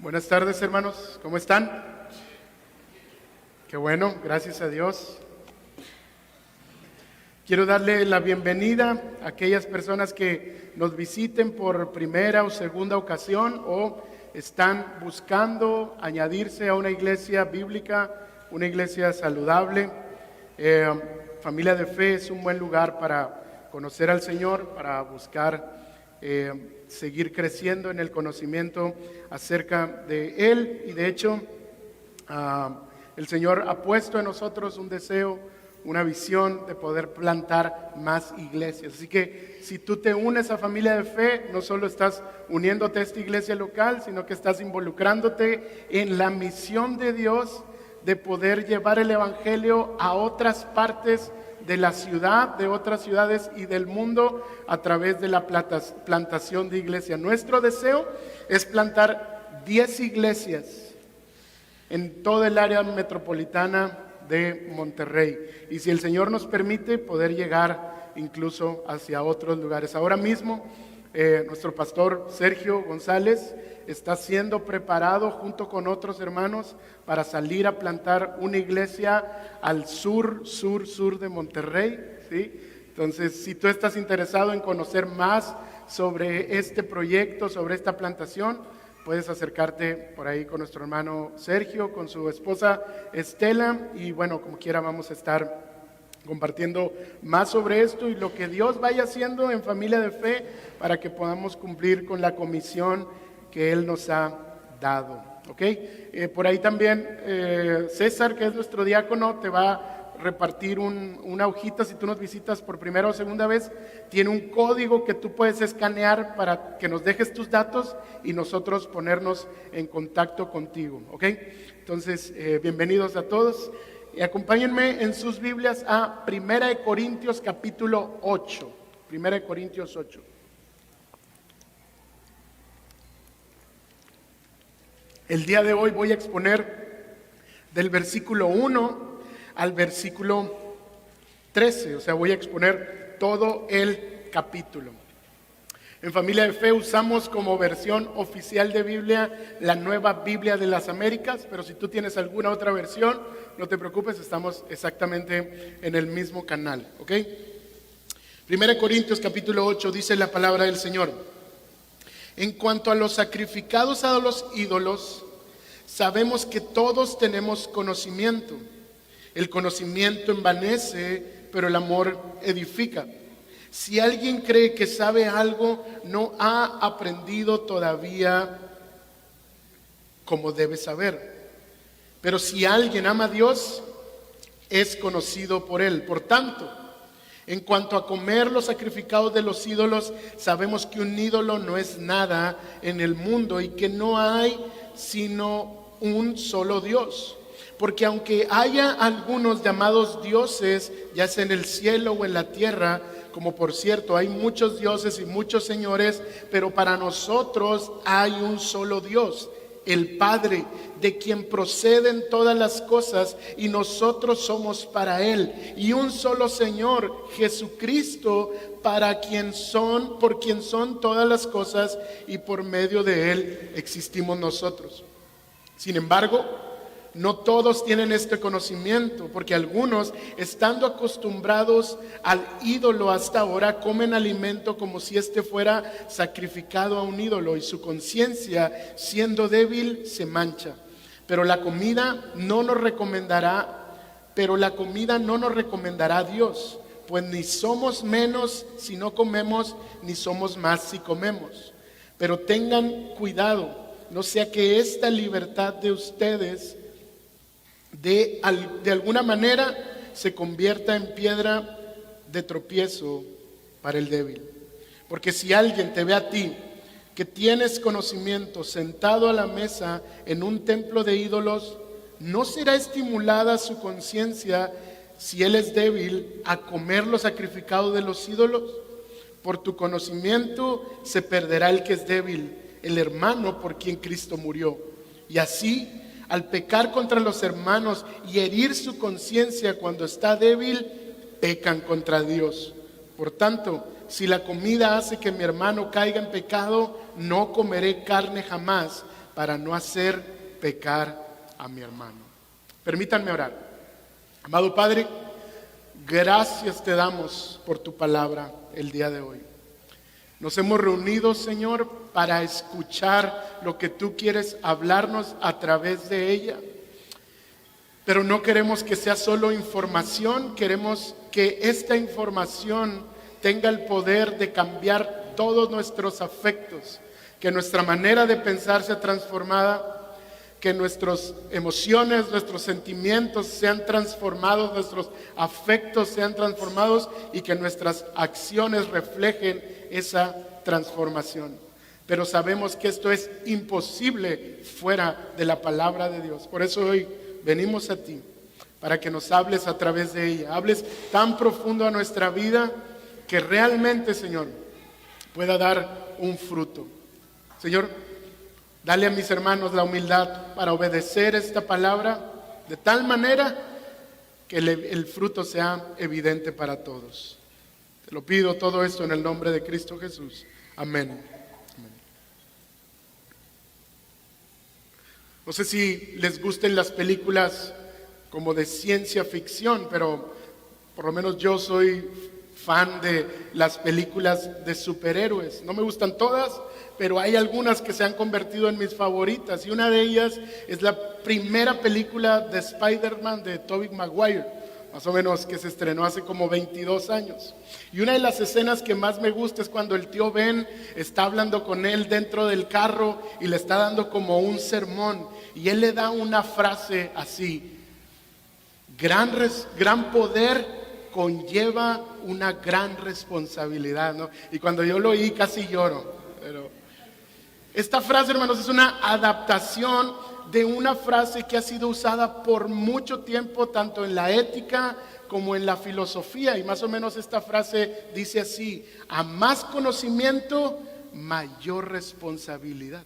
Buenas tardes, hermanos, ¿cómo están? Qué bueno, gracias a Dios. Quiero darle la bienvenida a aquellas personas que nos visiten por primera o segunda ocasión o están buscando añadirse a una iglesia bíblica, una iglesia saludable. Familia de Fe es un buen lugar para conocer al Señor, para buscar seguir creciendo en el conocimiento acerca de Él. Y de hecho, el Señor ha puesto en nosotros un deseo, una visión de poder plantar más iglesias. Así que si tú te unes a Familia de Fe, no solo estás uniéndote a esta iglesia local, sino que estás involucrándote en la misión de Dios de poder llevar el evangelio a otras partes de la ciudad, de otras ciudades y del mundo a través de la plantación de iglesia. Nuestro deseo es plantar 10 iglesias en todo el área metropolitana de Monterrey. Y si el Señor nos permite, poder llegar incluso hacia otros lugares. Ahora mismo, nuestro pastor Sergio González está siendo preparado junto con otros hermanos para salir a plantar una iglesia al sur de Monterrey, ¿sí? Entonces, si tú estás interesado en conocer más sobre este proyecto, sobre esta plantación, puedes acercarte por ahí con nuestro hermano Sergio, con su esposa Estela, y bueno, como quiera vamos a estar compartiendo más sobre esto y lo que Dios vaya haciendo en Familia de Fe para que podamos cumplir con la comisión que Él nos ha dado. ¿Ok? Por ahí también César, que es nuestro diácono, te va a repartir una hojita. Si tú nos visitas por primera o segunda vez, tiene un código que tú puedes escanear para que nos dejes tus datos y nosotros ponernos en contacto contigo. ¿Ok? Entonces, bienvenidos a todos. Y acompáñenme en sus Biblias a 1 Corintios capítulo 8. 1 Corintios 8. El día de hoy voy a exponer del versículo 1 al versículo 13, o sea, voy a exponer todo el capítulo. En Familia de Fe usamos como versión oficial de Biblia la Nueva Biblia de las Américas, pero si tú tienes alguna otra versión, no te preocupes, estamos exactamente en el mismo canal, ¿ok? 1 Corintios capítulo 8 dice la palabra del Señor: en cuanto a los sacrificados a los ídolos, sabemos que todos tenemos conocimiento. El conocimiento envanece, pero el amor edifica. Si alguien cree que sabe algo, no ha aprendido todavía como debe saber. Pero si alguien ama a Dios, es conocido por Él. Por tanto, en cuanto a comer los sacrificados de los ídolos, sabemos que un ídolo no es nada en el mundo y que no hay sino un solo Dios. Porque aunque haya algunos llamados dioses, ya sea en el cielo o en la tierra, como por cierto hay muchos dioses y muchos señores, pero para nosotros hay un solo Dios, el Padre, de quien proceden todas las cosas y nosotros somos para Él, y un solo Señor, Jesucristo, por quien son todas las cosas y por medio de Él existimos nosotros. Sin embargo, no todos tienen este conocimiento, porque algunos, estando acostumbrados al ídolo hasta ahora, comen alimento como si éste fuera sacrificado a un ídolo, y su conciencia, siendo débil, se mancha. Pero la comida no nos recomendará a Dios, pues ni somos menos si no comemos, ni somos más si comemos. Pero tengan cuidado, no sea que esta libertad de ustedes de alguna manera se convierta en piedra de tropiezo para el débil. Porque si alguien te ve a ti, que tienes conocimiento, sentado a la mesa en un templo de ídolos, ¿no será estimulada su conciencia, si él es débil, a comer lo sacrificado de los ídolos? Por tu conocimiento se perderá el que es débil, el hermano por quien Cristo murió. Y así, al pecar contra los hermanos y herir su conciencia cuando está débil, pecan contra Dios. Por tanto, si la comida hace que mi hermano caiga en pecado, no comeré carne jamás, para no hacer pecar a mi hermano. Permítanme orar. Amado Padre, gracias te damos por tu palabra el día de hoy. Nos hemos reunido, Señor, para escuchar lo que tú quieres hablarnos a través de ella. Pero no queremos que sea solo información, queremos que esta información tenga el poder de cambiar todos nuestros afectos, que nuestra manera de pensar sea transformada, que nuestras emociones, nuestros sentimientos sean transformados, nuestros afectos sean transformados y que nuestras acciones reflejen esa transformación. Pero sabemos que esto es imposible fuera de la palabra de Dios. Por eso hoy venimos a ti para que nos hables a través de ella. Hables tan profundo a nuestra vida que realmente, Señor, pueda dar un fruto. Señor, dale a mis hermanos la humildad para obedecer esta palabra de tal manera que el fruto sea evidente para todos. Te lo pido todo esto en el nombre de Cristo Jesús. Amén. Amén. No sé si les gusten las películas como de ciencia ficción, pero por lo menos yo soy fan de las películas de superhéroes. No me gustan todas, pero hay algunas que se han convertido en mis favoritas. Y una de ellas es la primera película de Spider-Man de Tobey Maguire, más o menos, que se estrenó hace como 22 años. Y una de las escenas que más me gusta es cuando el tío Ben está hablando con él dentro del carro y le está dando como un sermón. Y él le da una frase así: gran poder conlleva una gran responsabilidad, ¿no? Y cuando yo lo oí casi lloro. Pero esta frase, hermanos, es una adaptación de una frase que ha sido usada por mucho tiempo, tanto en la ética como en la filosofía. Y más o menos esta frase dice así: a más conocimiento, mayor responsabilidad.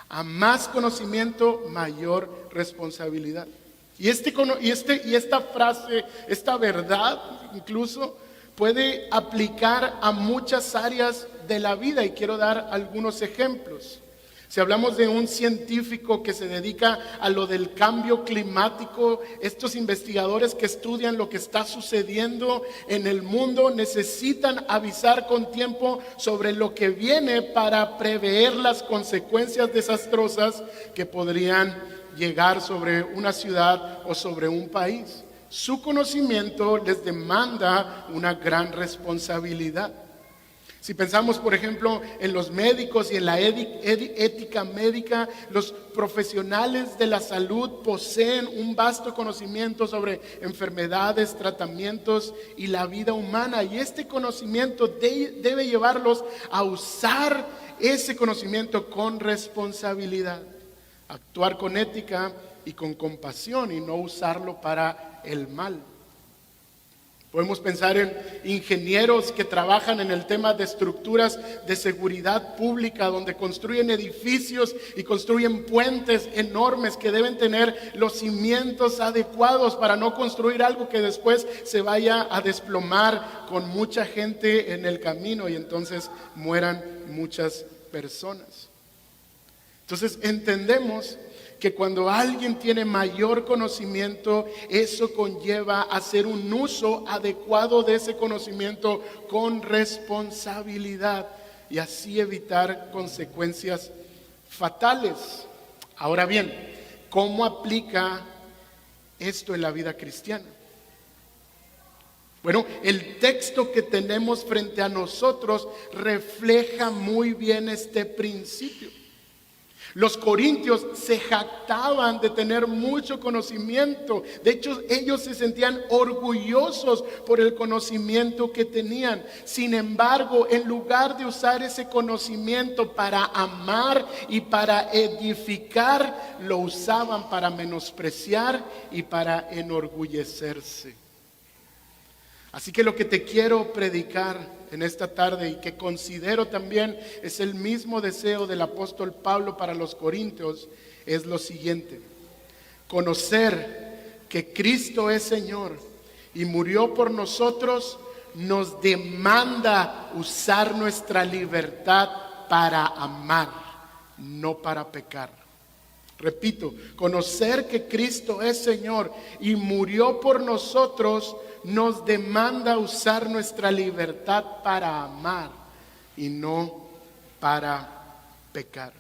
A más conocimiento, mayor responsabilidad. Y esta frase, esta verdad incluso puede aplicar a muchas áreas de la vida, y quiero dar algunos ejemplos. Si hablamos de un científico que se dedica a lo del cambio climático, estos investigadores que estudian lo que está sucediendo en el mundo necesitan avisar con tiempo sobre lo que viene para prever las consecuencias desastrosas que podrían llegar sobre una ciudad o sobre un país. Su conocimiento les demanda una gran responsabilidad. Si pensamos, por ejemplo, en los médicos y en la ética médica, los profesionales de la salud poseen un vasto conocimiento sobre enfermedades, tratamientos y la vida humana. Y este conocimiento debe llevarlos a usar ese conocimiento con responsabilidad. Actuar con ética y con compasión y no usarlo para el mal. Podemos pensar en ingenieros que trabajan en el tema de estructuras de seguridad pública, donde construyen edificios y construyen puentes enormes que deben tener los cimientos adecuados para no construir algo que después se vaya a desplomar con mucha gente en el camino y entonces mueran muchas personas. Entonces entendemos que cuando alguien tiene mayor conocimiento, eso conlleva hacer un uso adecuado de ese conocimiento con responsabilidad y así evitar consecuencias fatales. Ahora bien, ¿cómo aplica esto en la vida cristiana? Bueno, el texto que tenemos frente a nosotros refleja muy bien este principio. Los corintios se jactaban de tener mucho conocimiento. De hecho, ellos se sentían orgullosos por el conocimiento que tenían. Sin embargo, en lugar de usar ese conocimiento para amar y para edificar, lo usaban para menospreciar y para enorgullecerse. Así que lo que te quiero predicar en esta tarde y que considero también es el mismo deseo del apóstol Pablo para los corintios es lo siguiente: conocer que Cristo es Señor y murió por nosotros nos demanda usar nuestra libertad para amar. no para pecar. Repito, conocer que Cristo es Señor y murió por nosotros nos demanda usar nuestra libertad para amar y no para pecar.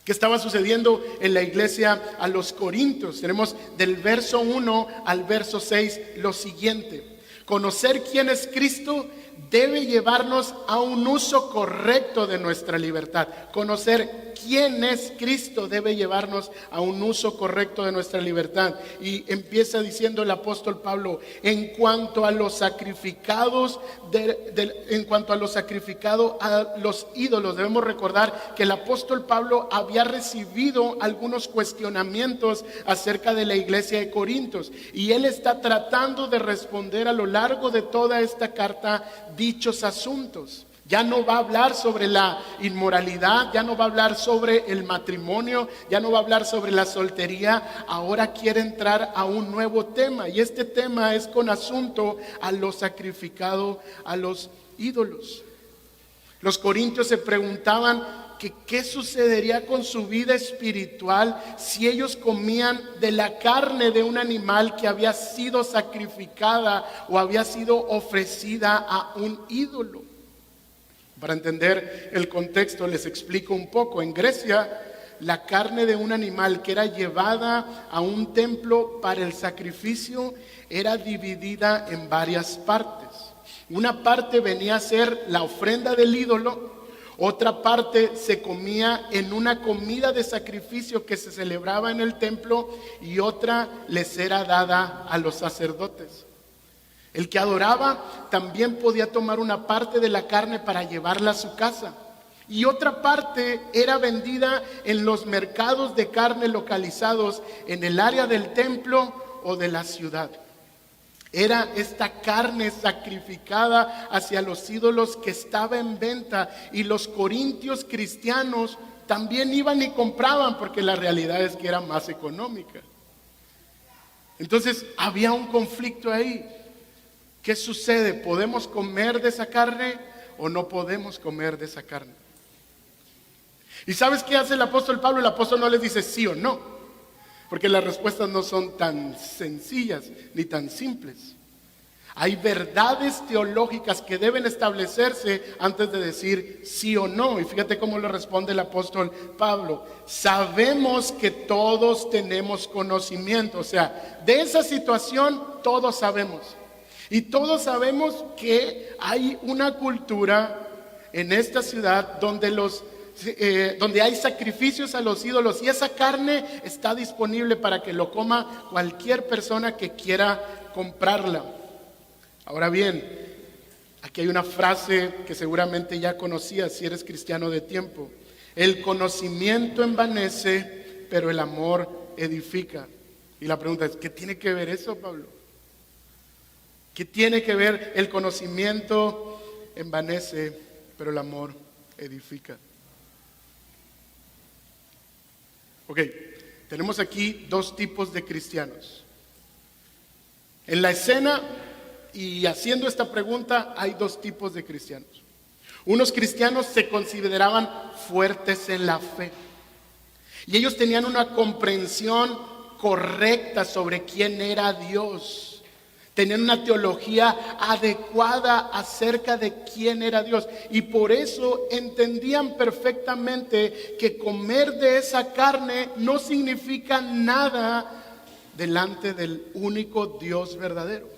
¿Qué estaba sucediendo en la iglesia a los Corintios? Tenemos del verso 1 al verso 6 lo siguiente: conocer quién es Cristo debe llevarnos a un uso correcto de nuestra libertad. Conocer quién es Cristo debe llevarnos a un uso correcto de nuestra libertad. Y empieza diciendo el apóstol Pablo: en cuanto a los sacrificados, a los ídolos, debemos recordar que el apóstol Pablo había recibido algunos cuestionamientos acerca de la iglesia de Corintios, y él está tratando de responder a lo largo de toda esta carta dichos asuntos. Ya no va a hablar sobre la inmoralidad, ya no va a hablar sobre el matrimonio, ya no va a hablar sobre la soltería. Ahora quiere entrar a un nuevo tema, y este tema es con asunto a lo sacrificado a los ídolos. Los corintios se preguntaban que qué sucedería con su vida espiritual si ellos comían de la carne de un animal que había sido sacrificada o había sido ofrecida a un ídolo. Para entender el contexto les explico un poco. En Grecia, la carne de un animal que era llevada a un templo para el sacrificio era dividida en varias partes. Una parte venía a ser la ofrenda del ídolo, otra parte se comía en una comida de sacrificio que se celebraba en el templo, y otra les era dada a los sacerdotes. El que adoraba también podía tomar una parte de la carne para llevarla a su casa, y otra parte era vendida en los mercados de carne localizados en el área del templo o de la ciudad. Era esta carne sacrificada hacia los ídolos que estaba en venta, y los corintios cristianos también iban y compraban, porque la realidad es que era más económica. Entonces había un conflicto ahí. ¿Qué sucede? ¿Podemos comer de esa carne o no podemos comer de esa carne? ¿Y sabes qué hace el apóstol Pablo? El apóstol no les dice sí o no, porque las respuestas no son tan sencillas ni tan simples. Hay verdades teológicas que deben establecerse antes de decir sí o no. Y fíjate cómo le responde el apóstol Pablo: sabemos que todos tenemos conocimiento. O sea, de esa situación todos sabemos. Y todos sabemos que hay una cultura en esta ciudad donde hay sacrificios a los ídolos, y esa carne está disponible para que lo coma cualquier persona que quiera comprarla. Ahora bien, aquí hay una frase que seguramente ya conocías si eres cristiano de tiempo: el conocimiento envanece, pero el amor edifica. Y la pregunta es, ¿qué tiene que ver eso, Pablo? ¿Qué tiene que ver? El conocimiento envanece, pero el amor edifica. Ok, tenemos aquí dos tipos de cristianos. En la escena y haciendo esta pregunta hay dos tipos de cristianos. Unos cristianos se consideraban fuertes en la fe, y ellos tenían una comprensión correcta sobre quién era Dios. Tenían una teología adecuada acerca de quién era Dios, y por eso entendían perfectamente que comer de esa carne no significa nada delante del único Dios verdadero.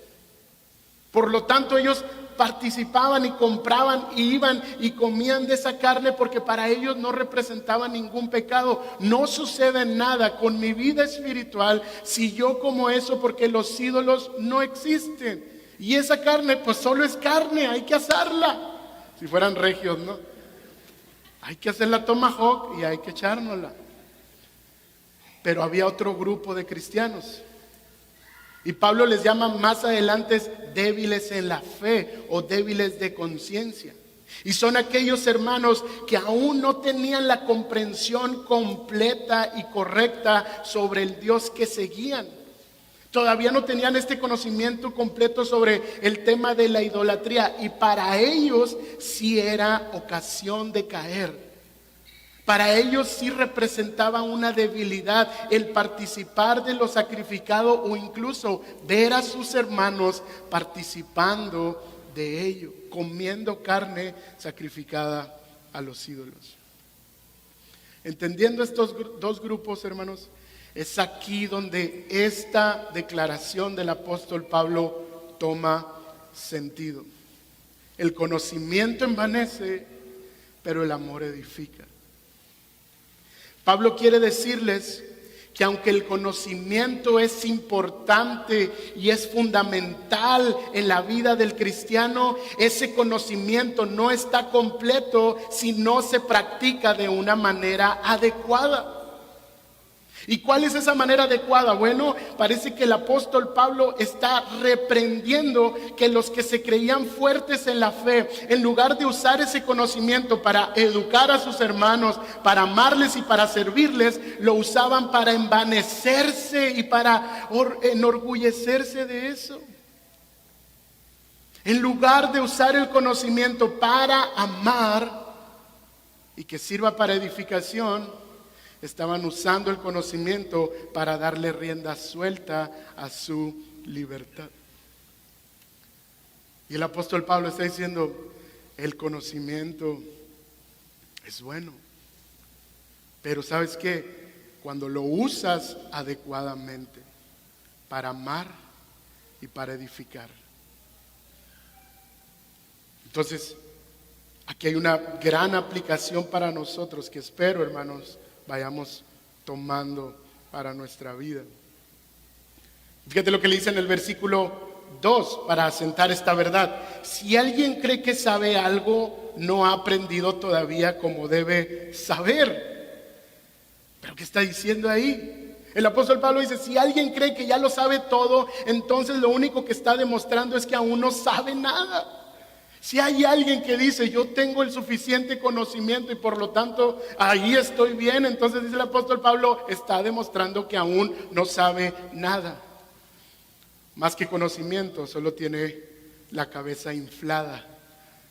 Por lo tanto, ellos participaban y compraban y iban y comían de esa carne porque para ellos no representaba ningún pecado. No sucede nada con mi vida espiritual si yo como eso, porque los ídolos no existen. Y esa carne pues solo es carne, hay que asarla. Si fueran regios, ¿no? Hay que hacer la tomahawk y hay que echárnosla. Pero había otro grupo de cristianos, y Pablo les llama más adelante débiles en la fe o débiles de conciencia. Y son aquellos hermanos que aún no tenían la comprensión completa y correcta sobre el Dios que seguían. Todavía no tenían este conocimiento completo sobre el tema de la idolatría, y para ellos sí era ocasión de caer. Para ellos sí representaba una debilidad el participar de lo sacrificado o incluso ver a sus hermanos participando de ello, comiendo carne sacrificada a los ídolos. Entendiendo estos dos grupos, hermanos, es aquí donde esta declaración del apóstol Pablo toma sentido. El conocimiento envanece, pero el amor edifica. Pablo quiere decirles que aunque el conocimiento es importante y es fundamental en la vida del cristiano, ese conocimiento no está completo si no se practica de una manera adecuada. ¿Y cuál es esa manera adecuada? Bueno, parece que el apóstol Pablo está reprendiendo que los que se creían fuertes en la fe, en lugar de usar ese conocimiento para educar a sus hermanos, para amarles y para servirles, lo usaban para envanecerse y para enorgullecerse de eso. En lugar de usar el conocimiento para amar y que sirva para edificación, estaban usando el conocimiento para darle rienda suelta a su libertad. Y el apóstol Pablo está diciendo, el conocimiento es bueno, pero ¿sabes qué? Cuando lo usas adecuadamente para amar y para edificar. Entonces, aquí hay una gran aplicación para nosotros que espero, hermanos, vayamos tomando para nuestra vida. Fíjate lo que le dice en el versículo 2 para asentar esta verdad. Si alguien cree que sabe algo, no ha aprendido todavía como debe saber. ¿Pero qué está diciendo ahí? El apóstol Pablo dice, si alguien cree que ya lo sabe todo, entonces lo único que está demostrando es que aún no sabe nada. Si hay alguien que dice, yo tengo el suficiente conocimiento y por lo tanto ahí estoy bien, entonces dice el apóstol Pablo, está demostrando que aún no sabe nada. Más que conocimiento, solo tiene la cabeza inflada,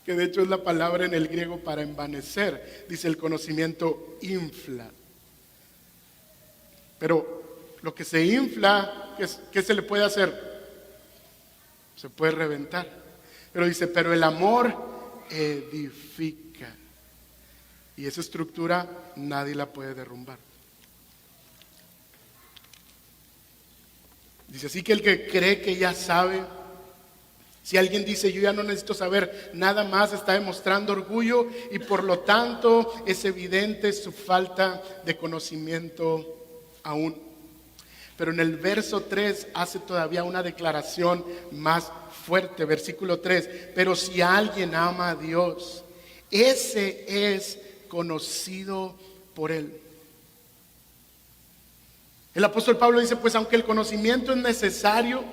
que de hecho es la palabra en el griego para envanecer. Dice el conocimiento infla. Pero lo que se infla, ¿qué se le puede hacer? Se puede reventar. Pero dice, pero el amor edifica. Y esa estructura nadie la puede derrumbar. Dice, así que el que cree que ya sabe, si alguien dice, yo ya no necesito saber nada más, está demostrando orgullo y por lo tanto es evidente su falta de conocimiento aún. Pero en el verso 3 hace todavía una declaración más fuerte, versículo 3, pero si alguien ama a Dios, ese es conocido por Él. El apóstol Pablo dice, pues aunque el conocimiento es necesario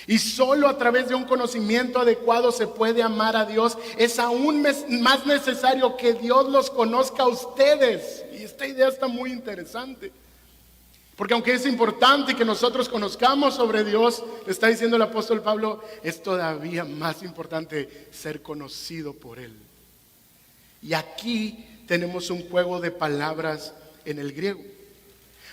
y solo a través de un conocimiento adecuado se puede amar a Dios, es aún más necesario que Dios los conozca a ustedes. Y esta idea está muy interesante. Porque aunque es importante que nosotros conozcamos sobre Dios, le está diciendo el apóstol Pablo, es todavía más importante ser conocido por Él. Y aquí tenemos un juego de palabras en el griego.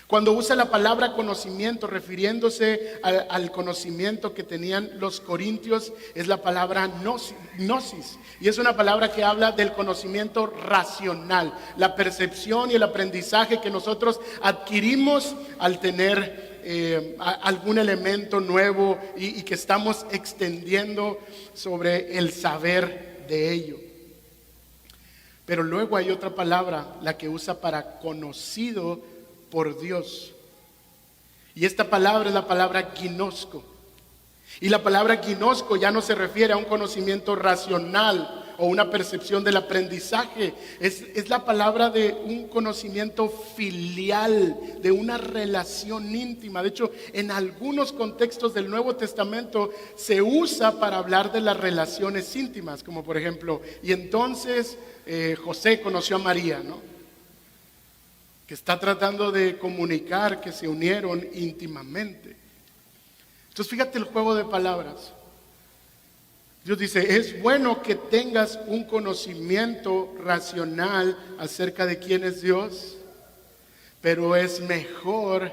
Cuando usa la palabra conocimiento, refiriéndose al conocimiento que tenían los corintios, es la palabra gnosis. Y es una palabra que habla del conocimiento racional, la percepción y el aprendizaje que nosotros adquirimos al tener algún elemento nuevo y que estamos extendiendo sobre el saber de ello. Pero luego hay otra palabra, la que usa para conocido por Dios. Y esta palabra es la palabra ginosko. Y la palabra ginosko ya no se refiere a un conocimiento racional o una percepción del aprendizaje. Es la palabra de un conocimiento filial, de una relación íntima. De hecho, en algunos contextos del Nuevo Testamento se usa para hablar de las relaciones íntimas, como por ejemplo, y entonces José conoció a María, ¿no? Que está tratando de comunicar que se unieron íntimamente. Entonces fíjate el juego de palabras. Dios dice, es bueno que tengas un conocimiento racional acerca de quién es Dios, pero es mejor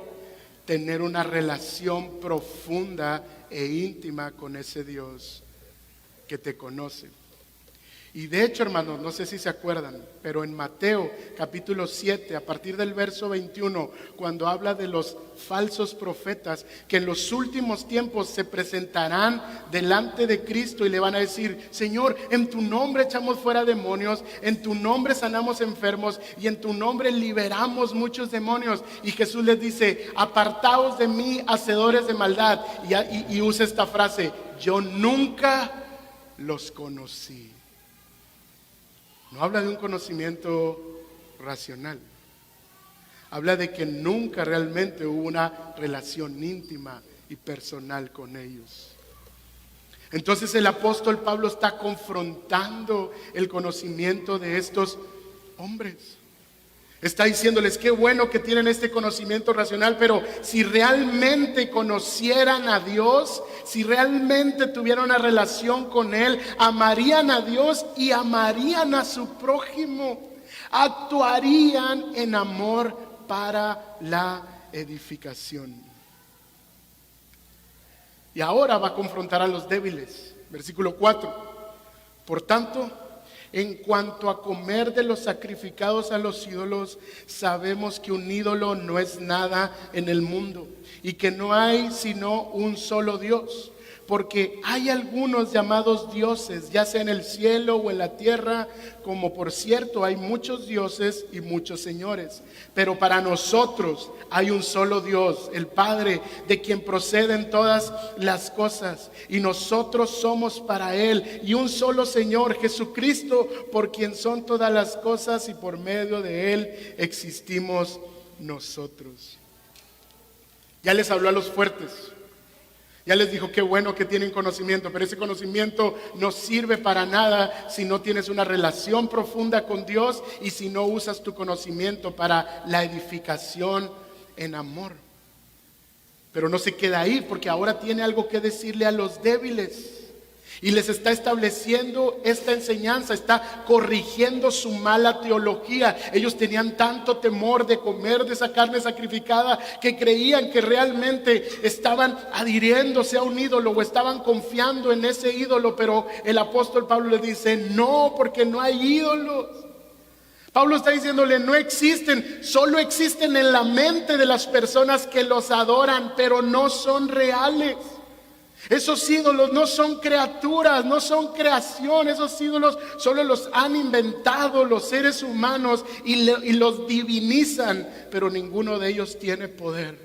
tener una relación profunda e íntima con ese Dios que te conoce. Y de hecho, hermanos, no sé si se acuerdan, pero en Mateo capítulo 7, a partir del verso 21, cuando habla de los falsos profetas, que en los últimos tiempos se presentarán delante de Cristo y le van a decir, Señor, en tu nombre echamos fuera demonios, en tu nombre sanamos enfermos y en tu nombre liberamos muchos demonios. Y Jesús les dice, apartaos de mí, hacedores de maldad. Y usa esta frase, yo nunca los conocí. No habla de un conocimiento racional. Habla de que nunca realmente hubo una relación íntima y personal con ellos. Entonces el apóstol Pablo está confrontando el conocimiento de estos hombres. Está diciéndoles, qué bueno que tienen este conocimiento racional, pero si realmente conocieran a Dios, si realmente tuvieran una relación con Él, amarían a Dios y amarían a su prójimo, actuarían en amor para la edificación. Y ahora va a confrontar a los débiles. Versículo 4. Por tanto, en cuanto a comer de los sacrificados a los ídolos, sabemos que un ídolo no es nada en el mundo y que no hay sino un solo Dios. Porque hay algunos llamados dioses, ya sea en el cielo o en la tierra, como por cierto hay muchos dioses y muchos señores. Pero para nosotros hay un solo Dios, el Padre, de quien proceden todas las cosas. Y nosotros somos para Él. Y un solo Señor, Jesucristo, por quien son todas las cosas y por medio de Él existimos nosotros. Ya les habló a los fuertes. Ya les dijo qué bueno que tienen conocimiento, pero ese conocimiento no sirve para nada si no tienes una relación profunda con Dios y si no usas tu conocimiento para la edificación en amor. Pero no se queda ahí, porque ahora tiene algo que decirle a los débiles. Y les está estableciendo esta enseñanza, está corrigiendo su mala teología. Ellos tenían tanto temor de comer de esa carne sacrificada que creían que realmente estaban adhiriéndose a un ídolo o estaban confiando en ese ídolo. Pero el apóstol Pablo le dice, no, porque no hay ídolos. Pablo está diciéndole, no existen, solo existen en la mente de las personas que los adoran, pero no son reales. Esos ídolos no son criaturas, no son creación. Esos ídolos solo los han inventado los seres humanos y los divinizan, pero ninguno de ellos tiene poder.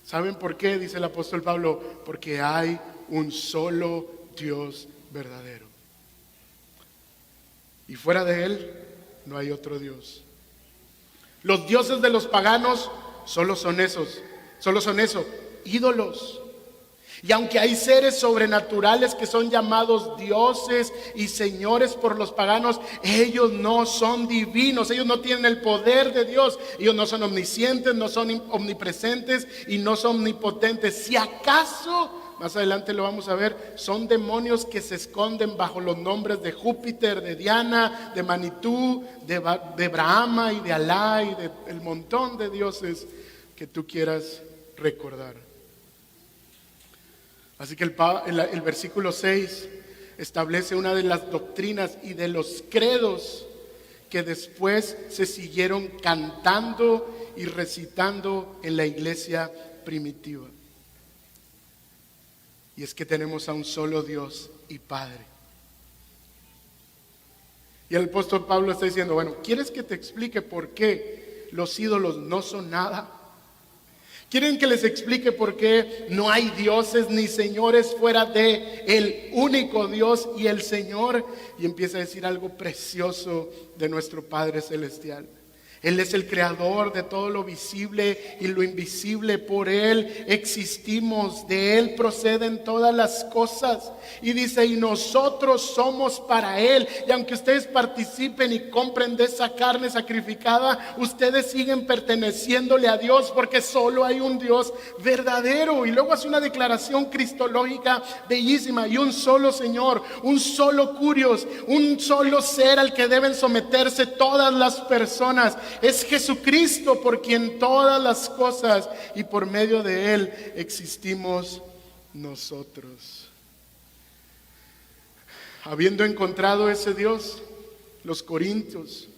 ¿Saben por qué? Dice el apóstol Pablo, porque hay un solo Dios verdadero. Y fuera de Él no hay otro Dios. Los dioses de los paganos solo son eso, ídolos. Y aunque hay seres sobrenaturales que son llamados dioses y señores por los paganos, ellos no son divinos, ellos no tienen el poder de Dios, ellos no son omniscientes, no son omnipresentes y no son omnipotentes. Si acaso, más adelante lo vamos a ver, son demonios que se esconden bajo los nombres de Júpiter, de Diana, de Manitú, de Brahma y de Alá y del montón de dioses que tú quieras recordar. Así que el versículo 6 establece una de las doctrinas y de los credos que después se siguieron cantando y recitando en la iglesia primitiva. Y es que tenemos a un solo Dios y Padre. Y el apóstol Pablo está diciendo, bueno, ¿quieres que te explique por qué los ídolos no son nada? ¿Quieren que les explique por qué no hay dioses ni señores fuera de el único Dios y el Señor? Y empieza a decir algo precioso de nuestro Padre Celestial. Él es el creador de todo lo visible y lo invisible. Por Él existimos, de Él proceden todas las cosas. Y dice, y nosotros somos para Él. Y aunque ustedes participen y compren de esa carne sacrificada, ustedes siguen perteneciéndole a Dios, porque solo hay un Dios verdadero. Y luego hace una declaración cristológica bellísima: y un solo Señor, un solo Curios, un solo ser al que deben someterse todas las personas. Es Jesucristo, por quien todas las cosas y por medio de Él existimos nosotros. Habiendo encontrado ese Dios, los corintios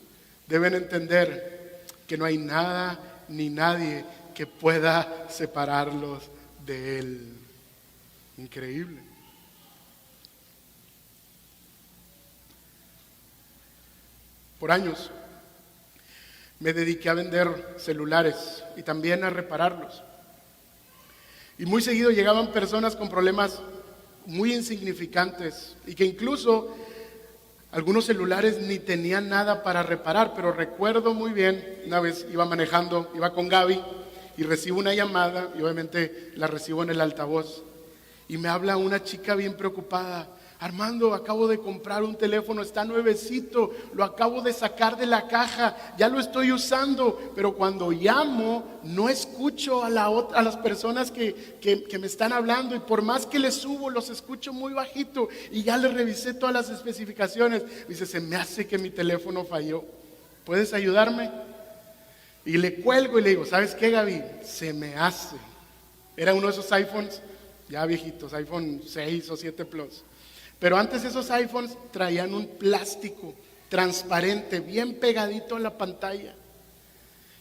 deben entender que no hay nada ni nadie que pueda separarlos de Él. Increíble. Por años me dediqué a vender celulares y también a repararlos. Y muy seguido llegaban personas con problemas muy insignificantes y que incluso algunos celulares ni tenían nada para reparar. Pero recuerdo muy bien, una vez iba manejando, iba con Gaby y recibo una llamada y obviamente la recibo en el altavoz. Y me habla una chica bien preocupada: Armando, acabo de comprar un teléfono, está nuevecito, lo acabo de sacar de la caja, ya lo estoy usando, pero cuando llamo no escucho a las personas que me están hablando, y por más que les subo, los escucho muy bajito, y ya les revisé todas las especificaciones. Dice, se me hace que mi teléfono falló, ¿puedes ayudarme? Y le cuelgo y le digo, ¿sabes qué, Gaby? Se me hace. Era uno de esos iPhones ya viejitos, iPhone 6 o 7 Plus. Pero antes esos iPhones traían un plástico transparente, bien pegadito a la pantalla.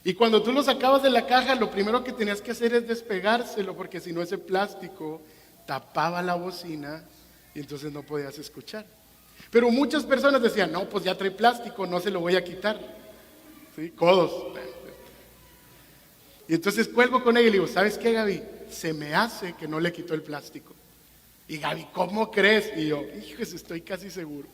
Y cuando tú lo sacabas de la caja, lo primero que tenías que hacer es despegárselo, porque si no ese plástico tapaba la bocina y entonces no podías escuchar. Pero muchas personas decían, no, pues ya trae plástico, no se lo voy a quitar. ¿Sí? Codos. Y entonces cuelgo con ella y le digo, ¿sabes qué, Gaby? Se me hace que no le quitó el plástico. Y Gaby, ¿cómo crees? Y yo, híjole, estoy casi seguro.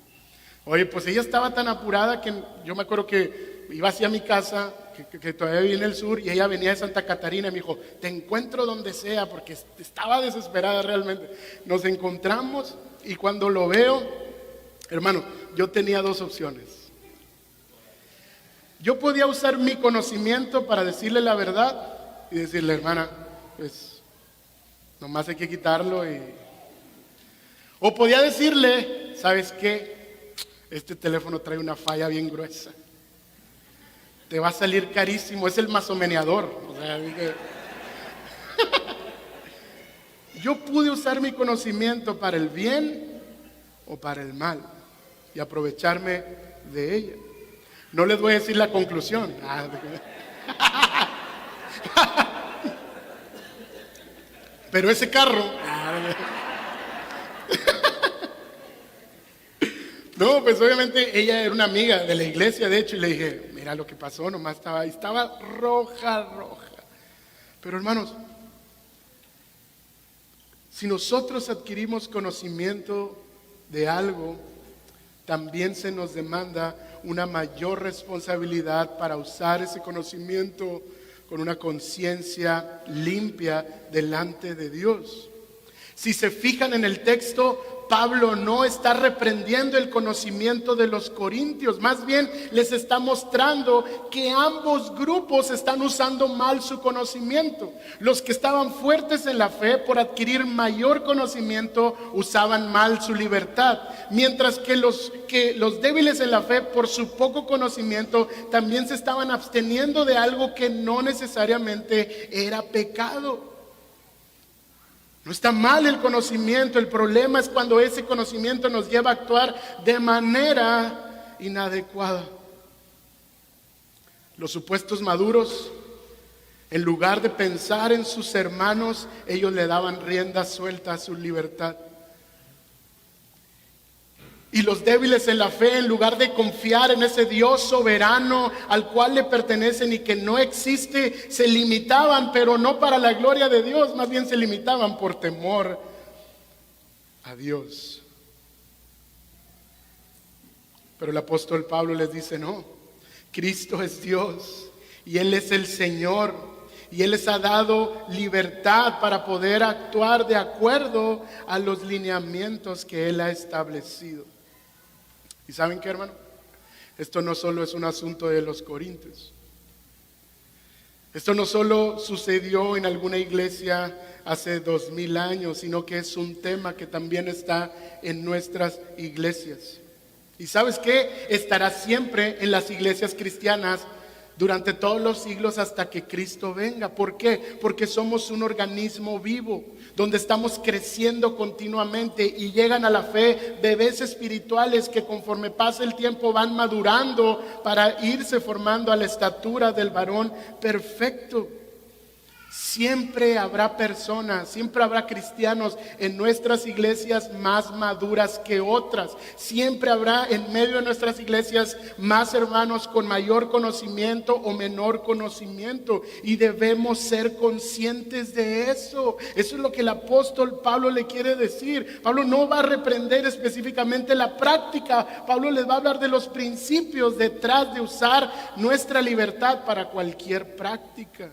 Oye, pues ella estaba tan apurada que yo me acuerdo que iba hacia mi casa, que todavía vivía en el sur, y ella venía de Santa Catarina y me dijo, te encuentro donde sea, porque estaba desesperada realmente. Nos encontramos y cuando lo veo, hermano, yo tenía dos opciones. Yo podía usar mi conocimiento para decirle la verdad y decirle, hermana, pues nomás hay que quitarlo. O podía decirle, ¿sabes qué? Este teléfono trae una falla bien gruesa. Te va a salir carísimo, es el masomeneador. O sea, dije, yo pude usar mi conocimiento para el bien o para el mal y aprovecharme de ella. No les voy a decir la conclusión. Pero ese carro... No, pues obviamente ella era una amiga de la iglesia, de hecho, y le dije, mira lo que pasó, nomás estaba roja. Pero hermanos, si nosotros adquirimos conocimiento de algo, también se nos demanda una mayor responsabilidad para usar ese conocimiento con una conciencia limpia delante de Dios. Si se fijan en el texto, Pablo no está reprendiendo el conocimiento de los corintios, más bien les está mostrando que ambos grupos están usando mal su conocimiento. Los que estaban fuertes en la fe por adquirir mayor conocimiento usaban mal su libertad, mientras que los débiles en la fe por su poco conocimiento también se estaban absteniendo de algo que no necesariamente era pecado. No está mal el conocimiento, el problema es cuando ese conocimiento nos lleva a actuar de manera inadecuada. Los supuestos maduros, en lugar de pensar en sus hermanos, ellos le daban rienda suelta a su libertad. Y los débiles en la fe, en lugar de confiar en ese Dios soberano al cual le pertenecen y que no existe, se limitaban, pero no para la gloria de Dios, más bien se limitaban por temor a Dios. Pero el apóstol Pablo les dice, no, Cristo es Dios y Él es el Señor. Y Él les ha dado libertad para poder actuar de acuerdo a los lineamientos que Él ha establecido. ¿Y saben qué, hermano? Esto no solo es un asunto de los corintios. Esto no solo sucedió en alguna iglesia hace 2000 años, sino que es un tema que también está en nuestras iglesias. ¿Y sabes qué? Estará siempre en las iglesias cristianas durante todos los siglos hasta que Cristo venga. ¿Por qué? Porque somos un organismo vivo, donde estamos creciendo continuamente y llegan a la fe bebés espirituales que conforme pasa el tiempo van madurando para irse formando a la estatura del varón perfecto. Siempre habrá personas, siempre habrá cristianos en nuestras iglesias más maduras que otras. Siempre habrá en medio de nuestras iglesias más hermanos con mayor conocimiento o menor conocimiento. Y debemos ser conscientes de eso. Eso es lo que el apóstol Pablo le quiere decir. Pablo no va a reprender específicamente la práctica. Pablo les va a hablar de los principios detrás de usar nuestra libertad para cualquier práctica.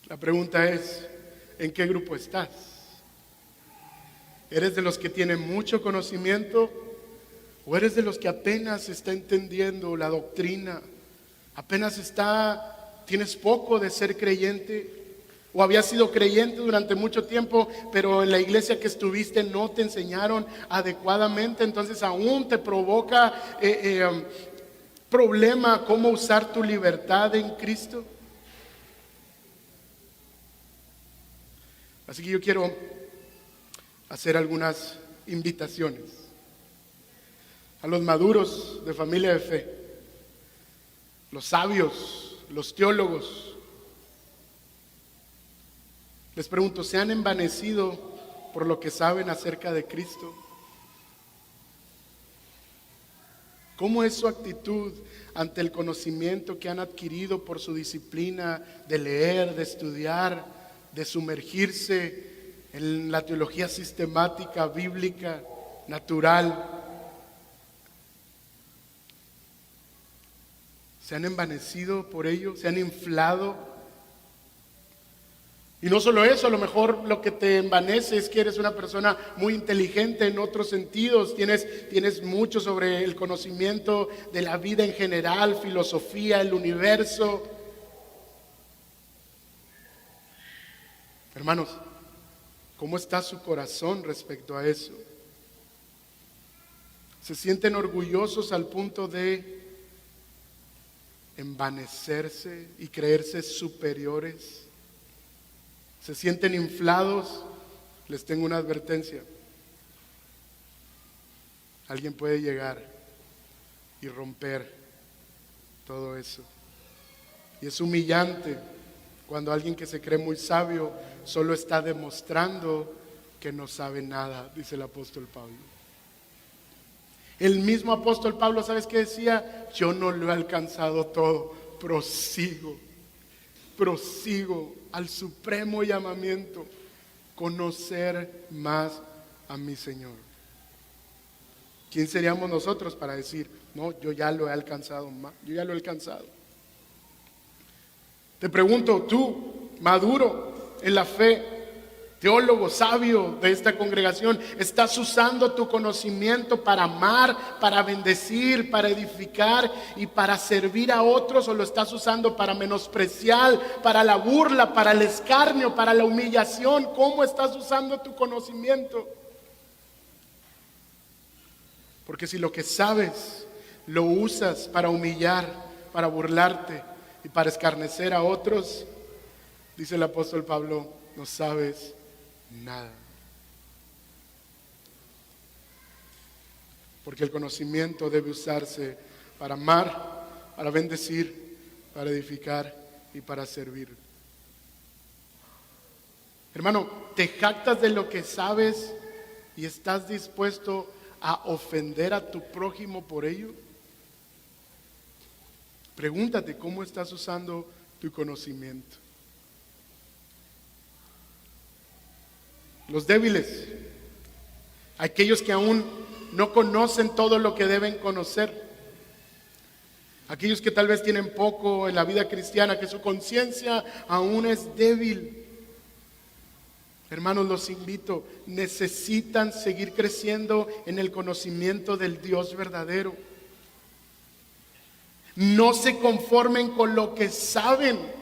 La pregunta es, ¿en qué grupo estás? ¿Eres de los que tienen mucho conocimiento o eres de los que apenas está entendiendo la doctrina? Tienes poco de ser creyente o habías sido creyente durante mucho tiempo, pero en la iglesia que estuviste no te enseñaron adecuadamente, entonces aún te provoca problema cómo usar tu libertad en Cristo. Así que yo quiero hacer algunas invitaciones a los maduros de familia de fe, los sabios, los teólogos. Les pregunto, ¿se han envanecido por lo que saben acerca de Cristo? ¿Cómo es su actitud ante el conocimiento que han adquirido por su disciplina de leer, de estudiar, de sumergirse en la teología sistemática, bíblica, natural? ¿Se han envanecido por ello? ¿Se han inflado? Y no solo eso, a lo mejor lo que te envanece es que eres una persona muy inteligente en otros sentidos, tienes mucho sobre el conocimiento de la vida en general, filosofía, el universo. Hermanos, ¿cómo está su corazón respecto a eso? ¿Se sienten orgullosos al punto de envanecerse y creerse superiores? ¿Se sienten inflados? Les tengo una advertencia. Alguien puede llegar y romper todo eso. Y es humillante cuando alguien que se cree muy sabio solo está demostrando que no sabe nada, dice el apóstol Pablo. El mismo apóstol Pablo, ¿sabes qué decía? Yo no lo he alcanzado todo, prosigo al supremo llamamiento, conocer más a mi Señor. ¿Quién seríamos nosotros para decir, no, yo ya lo he alcanzado más, yo ya lo he alcanzado? Te pregunto, tú, maduro en la fe, teólogo, sabio de esta congregación, ¿estás usando tu conocimiento para amar, para bendecir, para edificar y para servir a otros? ¿O lo estás usando para menospreciar, para la burla, para el escarnio, para la humillación? ¿Cómo estás usando tu conocimiento? Porque si lo que sabes lo usas para humillar, para burlarte y para escarnecer a otros, dice el apóstol Pablo, no sabes nada. Porque el conocimiento debe usarse para amar, para bendecir, para edificar y para servir. Hermano, ¿te jactas de lo que sabes y estás dispuesto a ofender a tu prójimo por ello? Pregúntate cómo estás usando tu conocimiento. Los débiles, aquellos que aún no conocen todo lo que deben conocer, Aquellos que tal vez tienen poco en la vida cristiana, que su conciencia aún es débil. Hermanos, los invito, necesitan seguir creciendo en el conocimiento del Dios verdadero. No se conformen con lo que saben.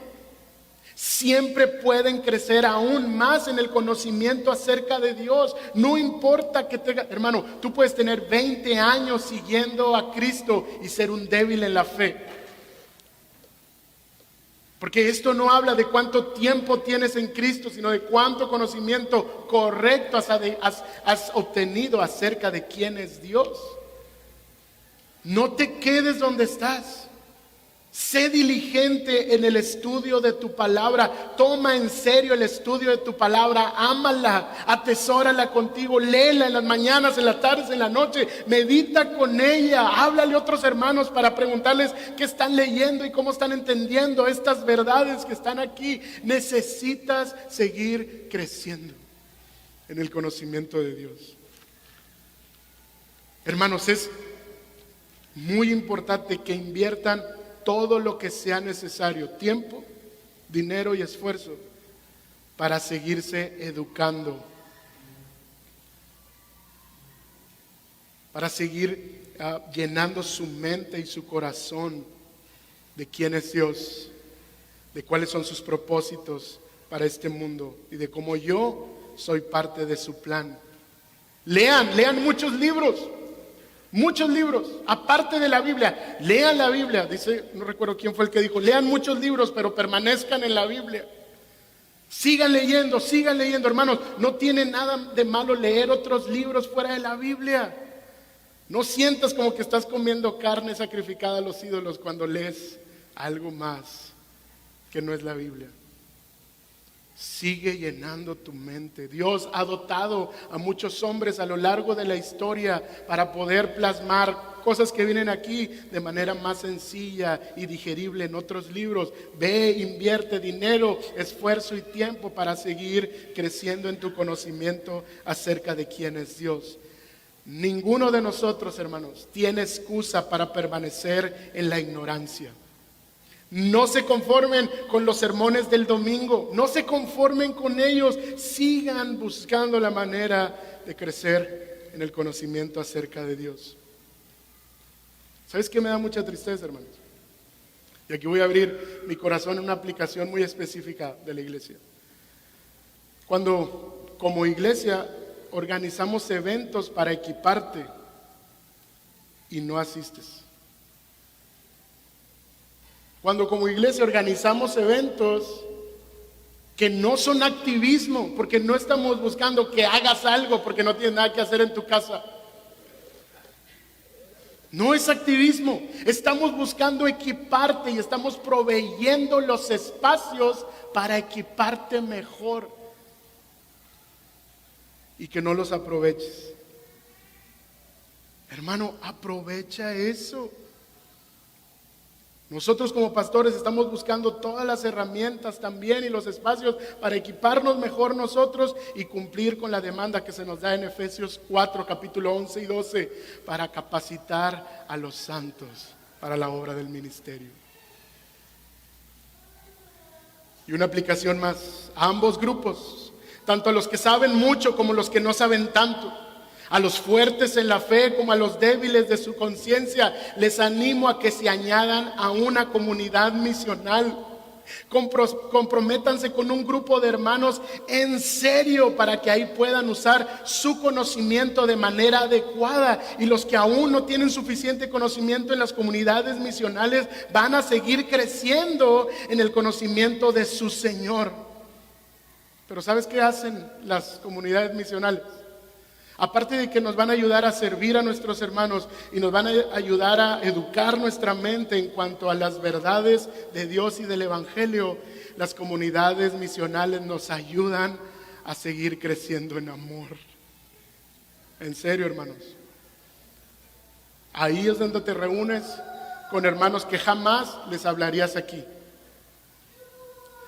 Siempre pueden crecer aún más en el conocimiento acerca de Dios. No importa que tenga, hermano, tú puedes tener 20 años siguiendo a Cristo y ser un débil en la fe. Porque esto no habla de cuánto tiempo tienes en Cristo, sino de cuánto conocimiento correcto has obtenido acerca de quién es Dios. No te quedes donde estás. Sé diligente en el estudio de tu palabra. Toma en serio el estudio de tu palabra. Ámala, atesórala contigo. Léela en las mañanas, en las tardes, en la noche. Medita con ella. Háblale a otros hermanos para preguntarles qué están leyendo y cómo están entendiendo estas verdades que están aquí. Necesitas seguir creciendo en el conocimiento de Dios. Hermanos, es muy importante que inviertan todo lo que sea necesario, tiempo, dinero y esfuerzo, para seguirse educando, para seguir llenando su mente y su corazón de quién es Dios, de cuáles son sus propósitos para este mundo y de cómo yo soy parte de su plan. Lean muchos libros. Muchos libros, aparte de la Biblia. Lean la Biblia, dice, no recuerdo quién fue el que dijo, lean muchos libros, pero permanezcan en la Biblia. Sigan leyendo, hermanos. No tiene nada de malo leer otros libros fuera de la Biblia. No sientas como que estás comiendo carne sacrificada a los ídolos cuando lees algo más que no es la Biblia. Sigue llenando tu mente. Dios ha dotado a muchos hombres a lo largo de la historia para poder plasmar cosas que vienen aquí de manera más sencilla y digerible en otros libros. Ve, invierte dinero, esfuerzo y tiempo para seguir creciendo en tu conocimiento acerca de quién es Dios. Ninguno de nosotros, hermanos, tiene excusa para permanecer en la ignorancia. No se conformen con los sermones del domingo, no se conformen con ellos, sigan buscando la manera de crecer en el conocimiento acerca de Dios. ¿Sabes qué me da mucha tristeza, hermanos? Y aquí voy a abrir mi corazón en una aplicación muy específica de la iglesia. Cuando como iglesia organizamos eventos para equiparte y no asistes. Cuando como iglesia organizamos eventos que no son activismo, porque no estamos buscando que hagas algo porque no tienes nada que hacer en tu casa. No es activismo, estamos buscando equiparte y estamos proveyendo los espacios para equiparte mejor y que no los aproveches. Hermano, aprovecha eso. Nosotros como pastores estamos buscando todas las herramientas también y los espacios para equiparnos mejor nosotros y cumplir con la demanda que se nos da en Efesios 4, capítulo 11 y 12, para capacitar a los santos para la obra del ministerio. Y una aplicación más, a ambos grupos, tanto a los que saben mucho como a los que no saben tanto. A los fuertes en la fe como a los débiles de su conciencia, les animo a que se añadan a una comunidad misional. Comprométanse con un grupo de hermanos en serio para que ahí puedan usar su conocimiento de manera adecuada. Y los que aún no tienen suficiente conocimiento en las comunidades misionales van a seguir creciendo en el conocimiento de su Señor. Pero ¿sabes qué hacen las comunidades misionales? Aparte de que nos van a ayudar a servir a nuestros hermanos y nos van a ayudar a educar nuestra mente en cuanto a las verdades de Dios y del Evangelio, las comunidades misionales nos ayudan a seguir creciendo en amor. En serio, hermanos. Ahí es donde te reúnes con hermanos que jamás les hablarías aquí.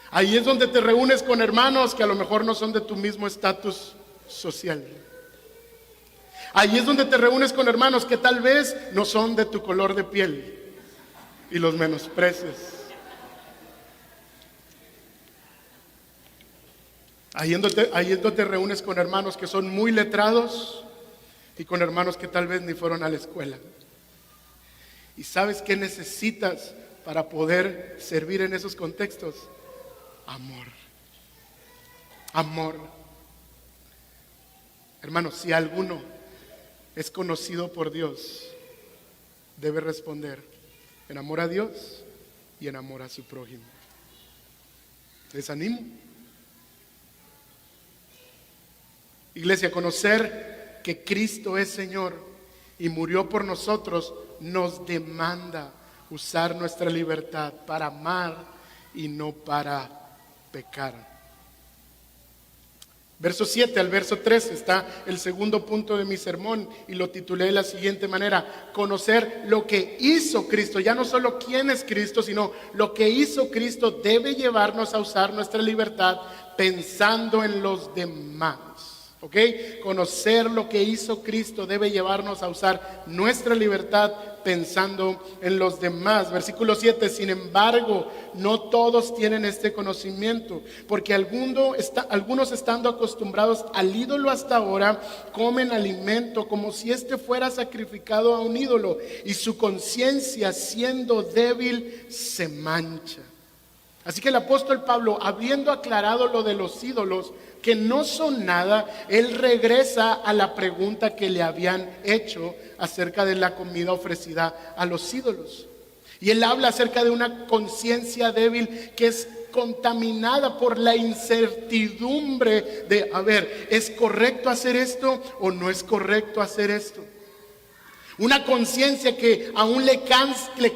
Ahí es donde te reúnes con hermanos que a lo mejor no son de tu mismo estatus social. Ahí es donde te reúnes con hermanos que tal vez no son de tu color de piel. y los menosprecies. Ahí es donde te reúnes con hermanos que son muy letrados y con hermanos que tal vez ni fueron a la escuela. ¿Y sabes qué necesitas para poder servir en esos contextos? Amor. Amor. Hermanos, si alguno es conocido por Dios, debe responder en amor a Dios y en amor a su prójimo. Les animo. Iglesia, conocer que Cristo es Señor y murió por nosotros nos demanda usar nuestra libertad para amar y no para pecar. Verso 7 al verso 13 está el segundo punto de mi sermón y lo titulé de la siguiente manera: conocer lo que hizo Cristo. Ya no solo quién es Cristo, sino lo que hizo Cristo debe llevarnos a usar nuestra libertad pensando en los demás. ¿Ok? Conocer lo que hizo Cristo debe llevarnos a usar nuestra libertad pensando en los demás. Versículo 7, sin embargo, no todos tienen este conocimiento, porque algunos estando acostumbrados al ídolo hasta ahora, comen alimento como si éste fuera sacrificado a un ídolo, y su conciencia, siendo débil, se mancha. Así que el apóstol Pablo, habiendo aclarado lo de los ídolos, que no son nada, él regresa a la pregunta que le habían hecho acerca de la comida ofrecida a los ídolos. Y él habla acerca de una conciencia débil que es contaminada por la incertidumbre de, ¿es correcto hacer esto o no es correcto hacer esto? Una conciencia que aún le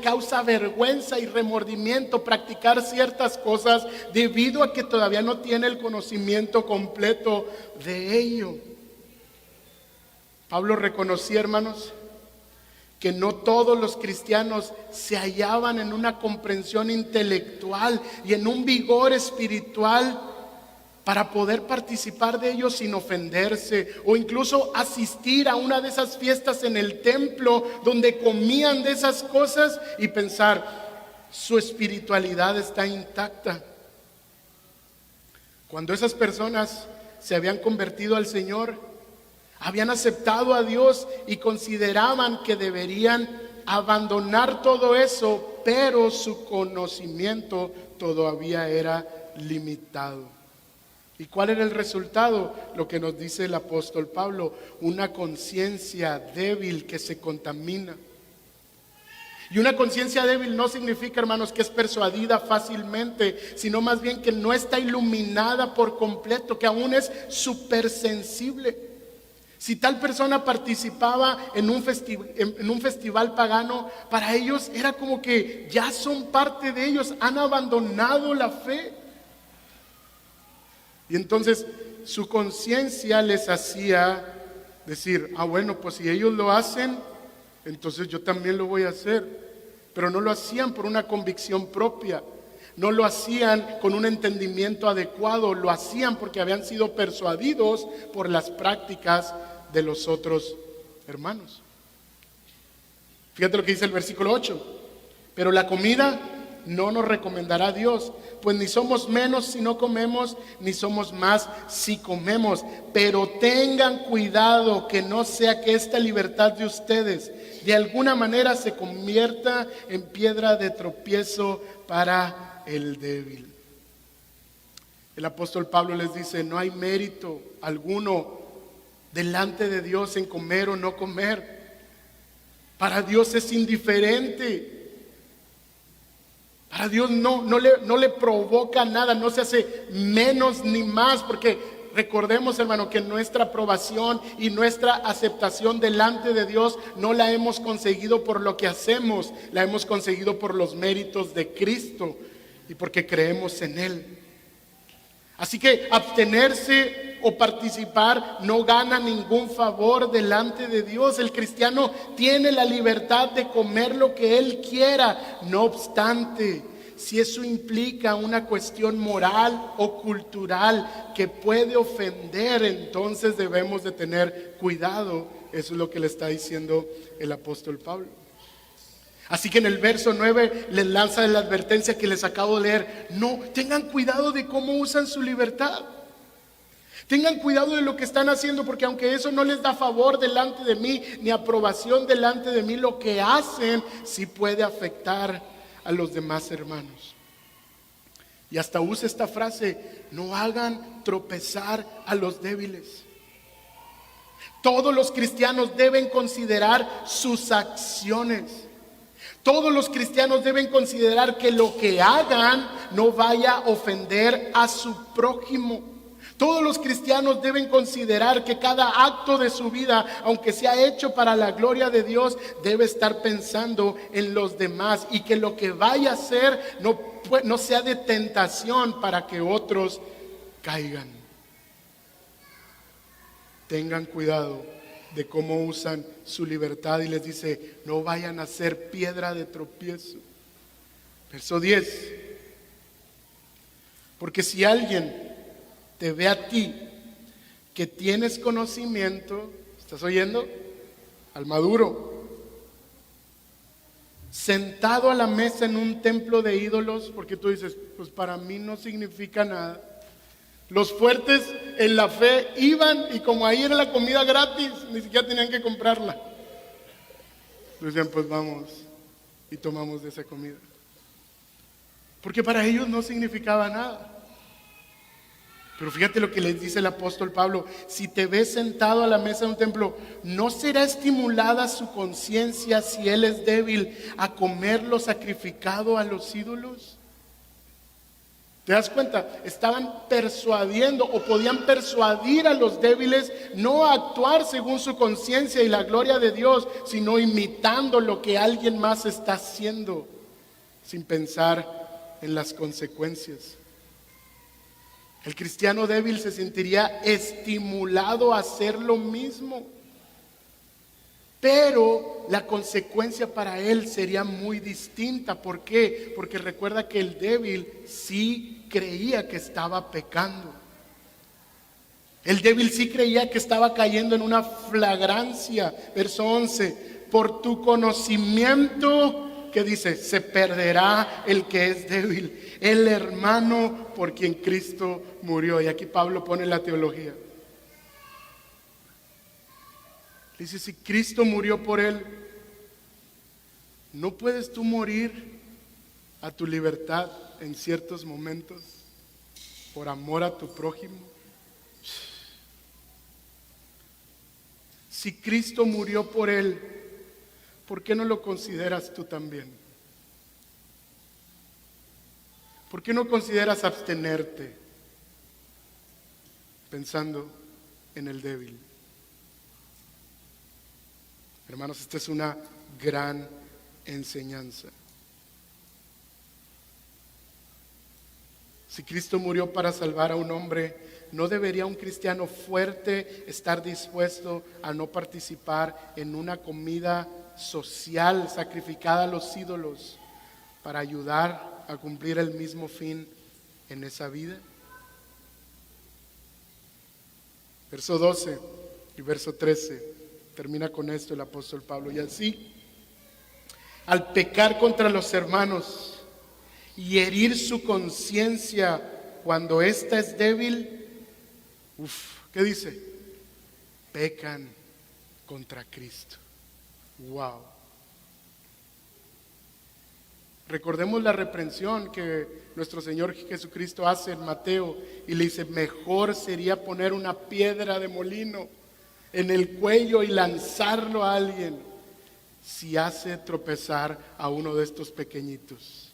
causa vergüenza y remordimiento practicar ciertas cosas debido a que todavía no tiene el conocimiento completo de ello. Pablo reconocía, hermanos, que no todos los cristianos se hallaban en una comprensión intelectual y en un vigor espiritual para poder participar de ellos sin ofenderse, o incluso asistir a una de esas fiestas en el templo donde comían de esas cosas y pensar, su espiritualidad está intacta. Cuando esas personas se habían convertido al Señor, habían aceptado a Dios y consideraban que deberían abandonar todo eso, pero su conocimiento todavía era limitado. ¿Y cuál era el resultado? Lo que nos dice el apóstol Pablo: una conciencia débil que se contamina. Y una conciencia débil no significa, hermanos, que es persuadida fácilmente, sino más bien que no está iluminada por completo, que aún es supersensible. Si tal persona participaba en un festival pagano, para ellos era como que ya son parte de ellos, han abandonado la fe. Y entonces su conciencia les hacía decir, bueno, pues si ellos lo hacen, entonces yo también lo voy a hacer. Pero no lo hacían por una convicción propia, no lo hacían con un entendimiento adecuado, lo hacían porque habían sido persuadidos por las prácticas de los otros hermanos. Fíjate lo que dice el versículo 8: pero la comida no nos recomendará Dios, pues ni somos menos si no comemos, ni somos más si comemos. Pero tengan cuidado que no sea que esta libertad de ustedes de alguna manera se convierta en piedra de tropiezo para el débil. El apóstol Pablo les dice, no hay mérito alguno delante de Dios en comer o no comer. Para Dios es indiferente. Para Dios no le provoca nada, no se hace menos ni más, porque recordemos, hermano, que nuestra aprobación y nuestra aceptación delante de Dios no la hemos conseguido por lo que hacemos, la hemos conseguido por los méritos de Cristo y porque creemos en Él. Así que abstenerse o participar no gana ningún favor delante de Dios. El cristiano tiene la libertad de comer lo que él quiera. No obstante, si eso implica una cuestión moral o cultural que puede ofender, entonces debemos de tener cuidado. Eso es lo que le está diciendo el apóstol Pablo. Así que en el verso 9 les lanza la advertencia que les acabo de leer. No, tengan cuidado de cómo usan su libertad. Tengan cuidado de lo que están haciendo, porque aunque eso no les da favor delante de mí, ni aprobación delante de mí, lo que hacen sí puede afectar a los demás hermanos. Y hasta usa esta frase: no hagan tropezar a los débiles. Todos los cristianos deben considerar sus acciones. Todos los cristianos deben considerar que lo que hagan no vaya a ofender a su prójimo. Todos los cristianos deben considerar que cada acto de su vida, aunque sea hecho para la gloria de Dios, debe estar pensando en los demás, y que lo que vaya a hacer no sea de tentación para que otros caigan. Tengan cuidado de cómo usan su libertad, y les dice: no vayan a ser piedra de tropiezo. Verso 10: porque si alguien te ve a ti que tienes conocimiento, ¿estás oyendo? Al maduro, sentado a la mesa en un templo de ídolos, porque tú dices: pues para mí no significa nada. Los fuertes en la fe iban, y como ahí era la comida gratis, ni siquiera tenían que comprarla. Decían: pues vamos y tomamos de esa comida, porque para ellos no significaba nada. Pero fíjate lo que les dice el apóstol Pablo: si te ves sentado a la mesa de un templo, ¿no será estimulada su conciencia, si él es débil, a comer lo sacrificado a los ídolos? ¿Te das cuenta? Estaban persuadiendo, o podían persuadir a los débiles no a actuar según su conciencia y la gloria de Dios, sino imitando lo que alguien más está haciendo, sin pensar en las consecuencias. El cristiano débil se sentiría estimulado a hacer lo mismo, pero la consecuencia para él sería muy distinta. ¿Por qué? Porque recuerda que el débil sí creía que estaba pecando. El débil sí creía que estaba cayendo en una flagrancia. Verso 11: por tu conocimiento, ¿qué dice? Se perderá el que es débil, el hermano por quien Cristo murió. Y aquí Pablo pone la teología. Dice: si Cristo murió por él, ¿no puedes tú morir a tu libertad en ciertos momentos por amor a tu prójimo? Si Cristo murió por él, ¿por qué no lo consideras tú también? ¿Por qué no consideras abstenerte pensando en el débil? Hermanos, esta es una gran enseñanza. Si Cristo murió para salvar a un hombre, ¿no debería un cristiano fuerte estar dispuesto a no participar en una comida social sacrificada a los ídolos para ayudar a cumplir el mismo fin en esa vida? Verso 12 y verso 13 termina con esto el apóstol Pablo: y así, al pecar contra los hermanos y herir su conciencia cuando ésta es débil, ¿qué dice? Pecan contra Cristo. Wow. Recordemos la reprensión que nuestro Señor Jesucristo hace en Mateo, y le dice: mejor sería poner una piedra de molino en el cuello y lanzarlo a alguien, si hace tropezar a uno de estos pequeñitos.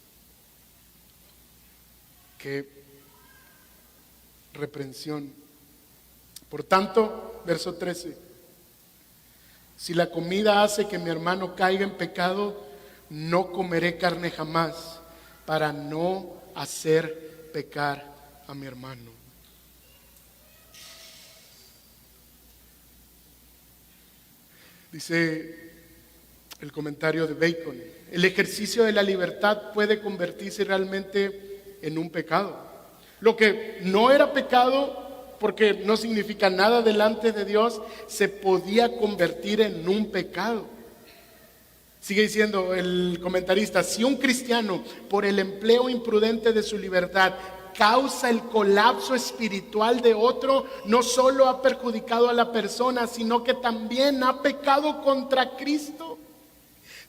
Qué reprensión. Por tanto, verso 13: si la comida hace que mi hermano caiga en pecado, no comeré carne jamás, para no hacer pecar a mi hermano. Dice el comentario de Bacon: el ejercicio de la libertad puede convertirse realmente en un pecado. Lo que no era pecado, porque no significa nada delante de Dios, se podía convertir en un pecado. Sigue diciendo el comentarista, si un cristiano por el empleo imprudente de su libertad causa el colapso espiritual de otro, no solo ha perjudicado a la persona, sino que también ha pecado contra Cristo.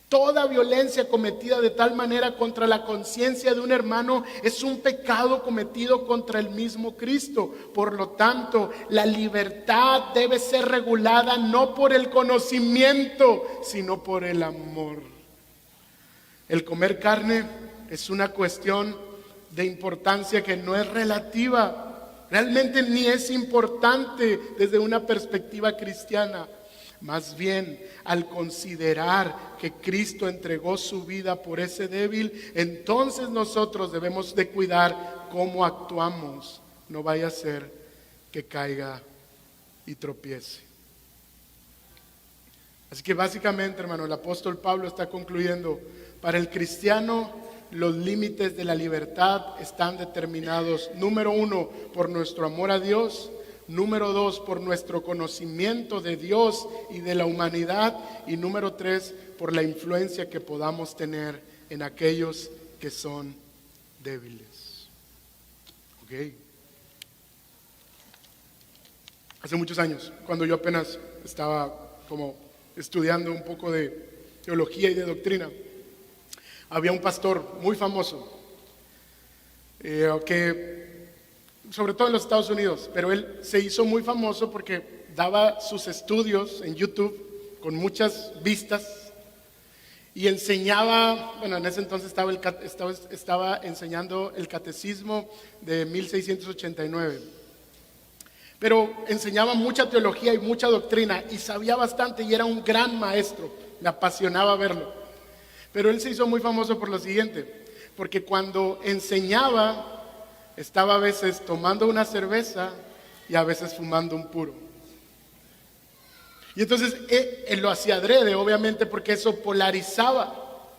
Toda violencia cometida de tal manera contra la conciencia de un hermano es un pecado cometido contra el mismo Cristo. Por lo tanto, la libertad debe ser regulada no por el conocimiento, sino por el amor. El comer carne es una cuestión de importancia que no es relativa. Realmente ni es importante desde una perspectiva cristiana. Más bien, al considerar que Cristo entregó su vida por ese débil, entonces nosotros debemos de cuidar cómo actuamos. No vaya a ser que caiga y tropiece. Así que básicamente, hermano, el apóstol Pablo está concluyendo, para el cristiano los límites de la libertad están determinados, número 1, por nuestro amor a Dios. Número 2, por nuestro conocimiento de Dios y de la humanidad. Y número 3, por la influencia que podamos tener en aquellos que son débiles. ¿Ok? Hace muchos años, cuando yo apenas estaba como estudiando un poco de teología y de doctrina, había un pastor muy famoso que sobre todo en los Estados Unidos, pero él se hizo muy famoso porque daba sus estudios en YouTube con muchas vistas y enseñaba, bueno, en ese entonces estaba enseñando el catecismo de 1689, pero enseñaba mucha teología y mucha doctrina y sabía bastante y era un gran maestro, me apasionaba verlo. Pero él se hizo muy famoso por lo siguiente, porque cuando enseñaba estaba a veces tomando una cerveza y a veces fumando un puro. Y entonces él lo hacía adrede, obviamente, porque eso polarizaba.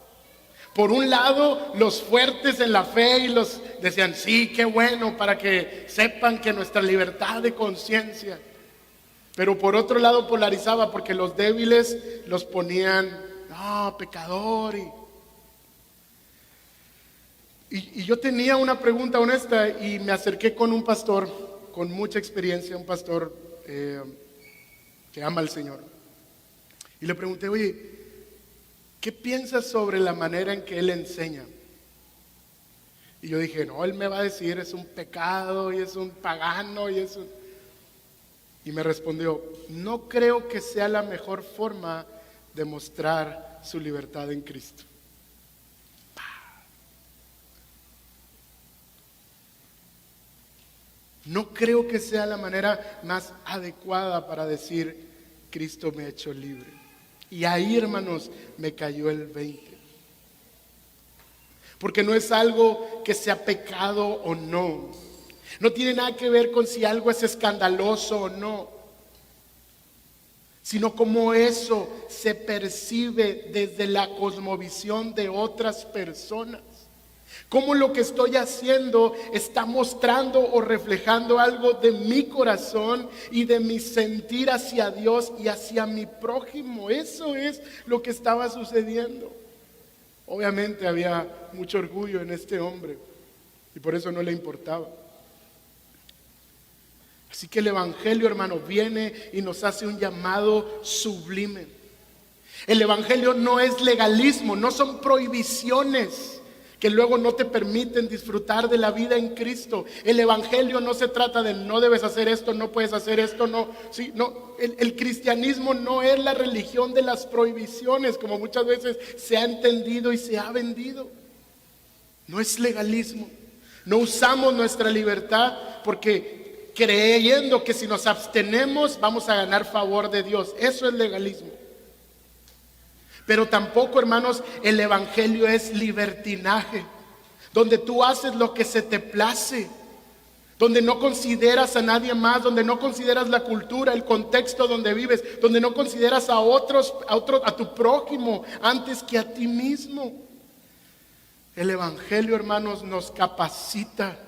Por un lado, los fuertes en la fe y los decían, sí, qué bueno, para que sepan que nuestra libertad de conciencia. Pero por otro lado polarizaba, porque los débiles los ponían, no, pecador. Y yo tenía una pregunta honesta y me acerqué con un pastor con mucha experiencia, un pastor que ama al Señor. Y le pregunté, oye, ¿qué piensas sobre la manera en que él enseña? Y yo dije, no, él me va a decir, es un pecado y es un pagano y es un... Y me respondió, no creo que sea la mejor forma de mostrar su libertad en Cristo. No creo que sea la manera más adecuada para decir, Cristo me ha hecho libre. Y ahí, hermanos, me cayó el 20. Porque no es algo que sea pecado o no. No tiene nada que ver con si algo es escandaloso o no. Sino cómo eso se percibe desde la cosmovisión de otras personas. Cómo lo que estoy haciendo está mostrando o reflejando algo de mi corazón y de mi sentir hacia Dios y hacia mi prójimo. Eso es lo que estaba sucediendo. Obviamente había mucho orgullo en este hombre y por eso no le importaba. Así que el Evangelio, hermano, viene y nos hace un llamado sublime. El Evangelio no es legalismo, no son prohibiciones que luego no te permiten disfrutar de la vida en Cristo. El Evangelio no se trata de no debes hacer esto, no puedes hacer esto, no. Sí, no. El cristianismo no es la religión de las prohibiciones, como muchas veces se ha entendido y se ha vendido. No es legalismo. No usamos nuestra libertad porque creyendo que si nos abstenemos vamos a ganar favor de Dios. Eso es legalismo. Pero tampoco, hermanos, el Evangelio es libertinaje, donde tú haces lo que se te place, donde no consideras a nadie más, donde no consideras la cultura, el contexto donde vives, donde no consideras a tu prójimo antes que a ti mismo. El Evangelio, hermanos, nos capacita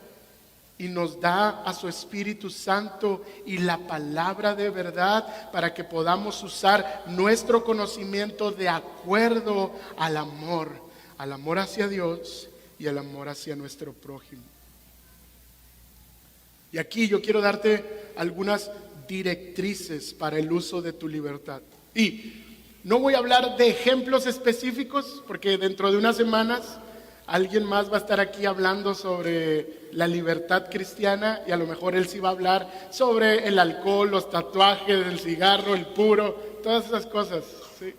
y nos da a su Espíritu Santo y la palabra de verdad para que podamos usar nuestro conocimiento de acuerdo al amor hacia Dios y al amor hacia nuestro prójimo. Y aquí yo quiero darte algunas directrices para el uso de tu libertad. Y no voy a hablar de ejemplos específicos porque dentro de unas semanas alguien más va a estar aquí hablando sobre la libertad cristiana y a lo mejor él sí va a hablar sobre el alcohol, los tatuajes, el cigarro, el puro, todas esas cosas, ¿sí?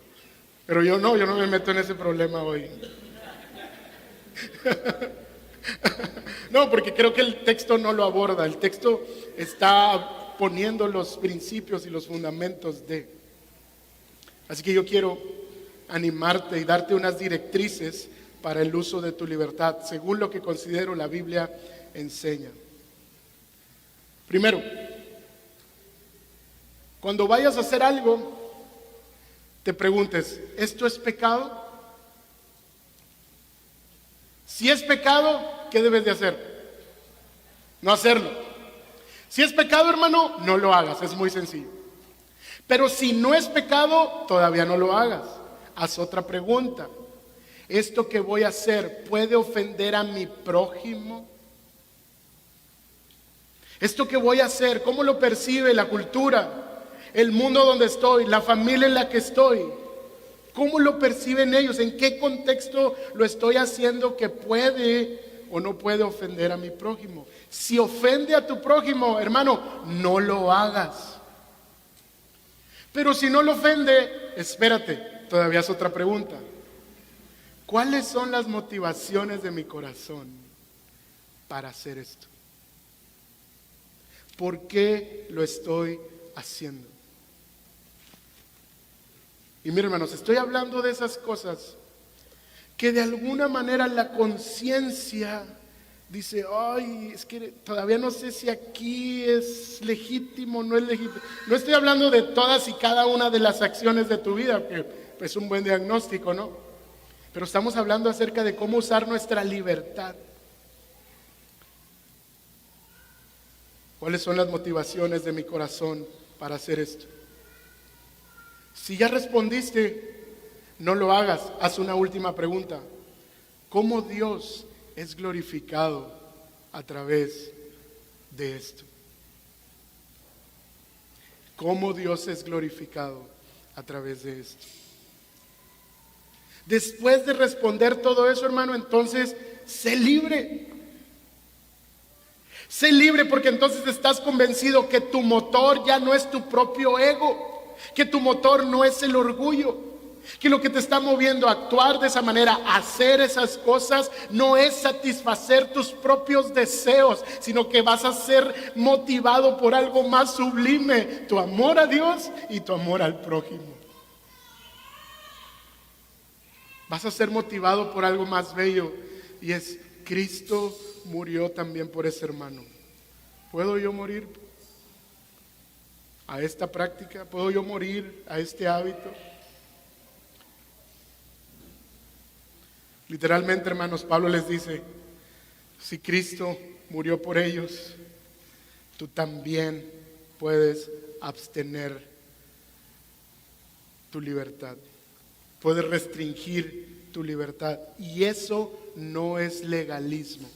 Pero yo no me meto en ese problema hoy. No, porque creo que el texto no lo aborda. El texto está poniendo los principios y los fundamentos de. Así que yo quiero animarte y darte unas directrices para el uso de tu libertad, según lo que considero la Biblia enseña. Primero, cuando vayas a hacer algo, te preguntes, ¿esto es pecado? Si es pecado, ¿qué debes de hacer? No hacerlo. Si es pecado, hermano, no lo hagas, es muy sencillo. Pero si no es pecado, todavía no lo hagas. Haz otra pregunta. ¿Esto que voy a hacer puede ofender a mi prójimo? ¿Esto que voy a hacer, cómo lo percibe la cultura, el mundo donde estoy, la familia en la que estoy? ¿Cómo lo perciben ellos? ¿En qué contexto lo estoy haciendo que puede o no puede ofender a mi prójimo? Si ofende a tu prójimo, hermano, no lo hagas. Pero si no lo ofende, espérate, todavía es otra pregunta. ¿Cuáles son las motivaciones de mi corazón para hacer esto? ¿Por qué lo estoy haciendo? Y miren, hermanos, estoy hablando de esas cosas que de alguna manera la conciencia dice, ay, es que todavía no sé si aquí es legítimo o no es legítimo. No estoy hablando de todas y cada una de las acciones de tu vida, que es un buen diagnóstico, ¿no? Pero estamos hablando acerca de cómo usar nuestra libertad. ¿Cuáles son las motivaciones de mi corazón para hacer esto? Si ya respondiste, no lo hagas. Haz una última pregunta. ¿Cómo Dios es glorificado a través de esto? ¿Cómo Dios es glorificado a través de esto? Después de responder todo eso, hermano, entonces sé libre. Sé libre porque entonces estás convencido que tu motor ya no es tu propio ego, que tu motor no es el orgullo, que lo que te está moviendo a actuar de esa manera, a hacer esas cosas, no es satisfacer tus propios deseos, sino que vas a ser motivado por algo más sublime, tu amor a Dios y tu amor al prójimo. Vas a ser motivado por algo más bello y es Cristo murió también por ese hermano. ¿Puedo yo morir a esta práctica? ¿Puedo yo morir a este hábito? Literalmente, hermanos, Pablo les dice, si Cristo murió por ellos, tú también puedes abstener tu libertad. Puedes restringir tu libertad. Y eso no es legalismo.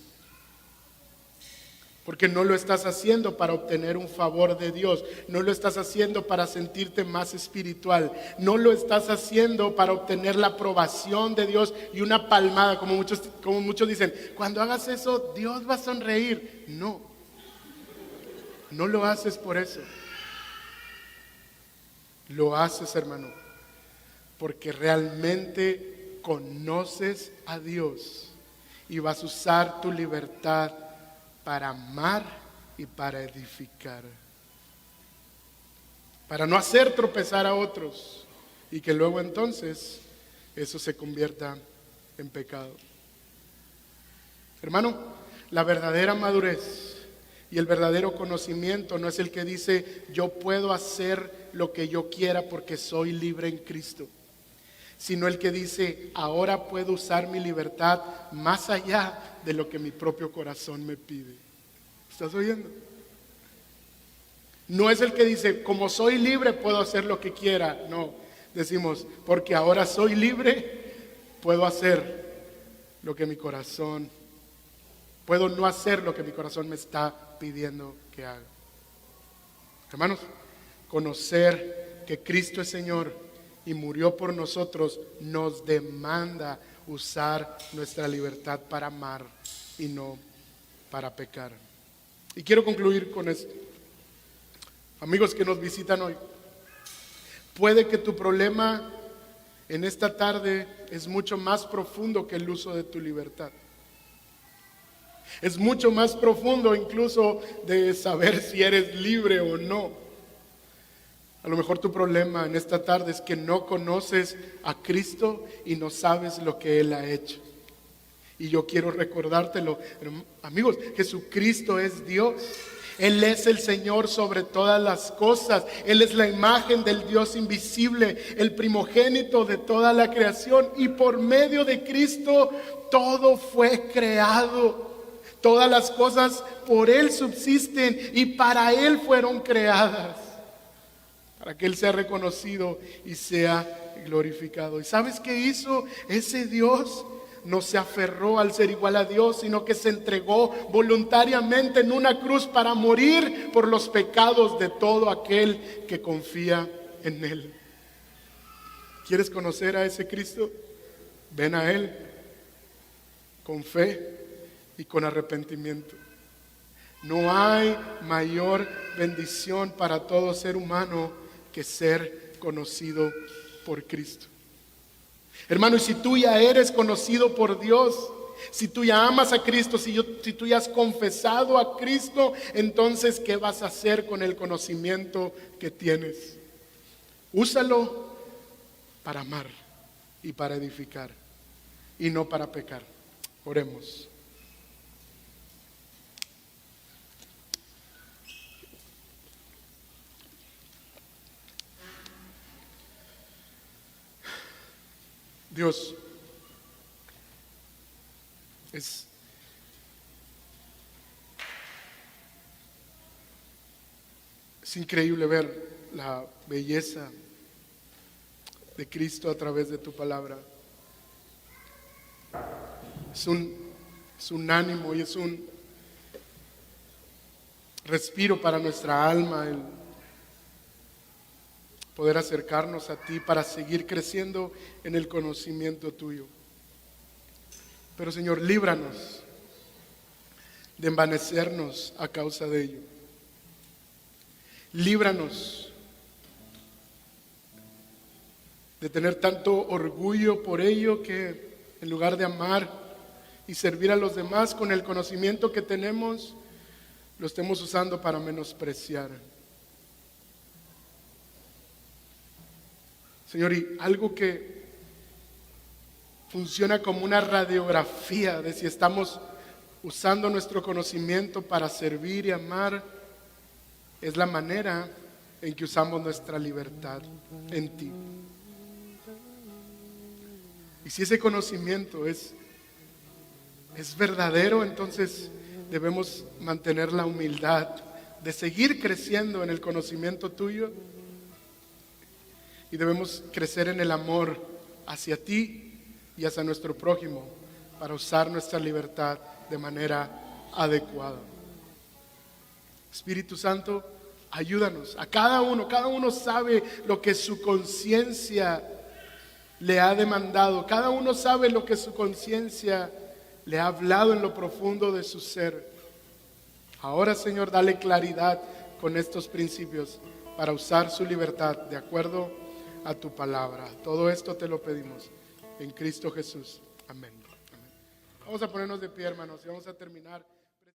Porque no lo estás haciendo para obtener un favor de Dios. No lo estás haciendo para sentirte más espiritual. No lo estás haciendo para obtener la aprobación de Dios y una palmada. Como muchos dicen, cuando hagas eso, Dios va a sonreír. No. No lo haces por eso. Lo haces, hermano, porque realmente conoces a Dios y vas a usar tu libertad para amar y para edificar, para no hacer tropezar a otros y que luego entonces eso se convierta en pecado. Hermano, la verdadera madurez y el verdadero conocimiento no es el que dice yo puedo hacer lo que yo quiera porque soy libre en Cristo, sino el que dice, ahora puedo usar mi libertad más allá de lo que mi propio corazón me pide. ¿Estás oyendo? No es el que dice, como soy libre puedo hacer lo que quiera. No, decimos, porque ahora soy libre, puedo hacer lo que mi corazón, puedo no hacer lo que mi corazón me está pidiendo que haga. Hermanos, conocer que Cristo es Señor y murió por nosotros nos demanda usar nuestra libertad para amar y no para pecar. Y quiero concluir con esto. Amigos que nos visitan hoy, puede que tu problema en esta tarde es mucho más profundo que el uso de tu libertad. Es mucho más profundo incluso de saber si eres libre o no. A lo mejor tu problema en esta tarde es que no conoces a Cristo y no sabes lo que Él ha hecho. Y yo quiero recordártelo, amigos, Jesucristo es Dios. Él es el Señor sobre todas las cosas. Él es la imagen del Dios invisible, el primogénito de toda la creación. Y por medio de Cristo todo fue creado. Todas las cosas por Él subsisten y para Él fueron creadas. Para que Él sea reconocido y sea glorificado. ¿Y sabes qué hizo ese Dios? No se aferró al ser igual a Dios, sino que se entregó voluntariamente en una cruz para morir por los pecados de todo aquel que confía en Él. ¿Quieres conocer a ese Cristo? Ven a Él con fe y con arrepentimiento. No hay mayor bendición para todo ser humano que ser conocido por Cristo. Hermano, y si tú ya eres conocido por Dios, si tú ya amas a Cristo, si tú ya has confesado a Cristo, entonces ¿qué vas a hacer con el conocimiento que tienes? Úsalo para amar y para edificar y no para pecar. Oremos. Dios, es increíble ver la belleza de Cristo a través de tu palabra. Es un ánimo y es un respiro para nuestra alma el poder acercarnos a ti para seguir creciendo en el conocimiento tuyo. Pero Señor, líbranos de envanecernos a causa de ello. Líbranos de tener tanto orgullo por ello que en lugar de amar y servir a los demás con el conocimiento que tenemos, lo estemos usando para menospreciar. Señor, y algo que funciona como una radiografía de si estamos usando nuestro conocimiento para servir y amar, es la manera en que usamos nuestra libertad en ti. Y si ese conocimiento es verdadero, entonces debemos mantener la humildad de seguir creciendo en el conocimiento tuyo. Y debemos crecer en el amor hacia ti y hacia nuestro prójimo para usar nuestra libertad de manera adecuada. Espíritu Santo, ayúdanos. A cada uno sabe lo que su conciencia le ha demandado. Cada uno sabe lo que su conciencia le ha hablado en lo profundo de su ser. Ahora, Señor, dale claridad con estos principios para usar su libertad de acuerdo a tu palabra. Todo esto te lo pedimos en Cristo Jesús. Amén. Vamos a ponernos de pie, hermanos, y vamos a terminar.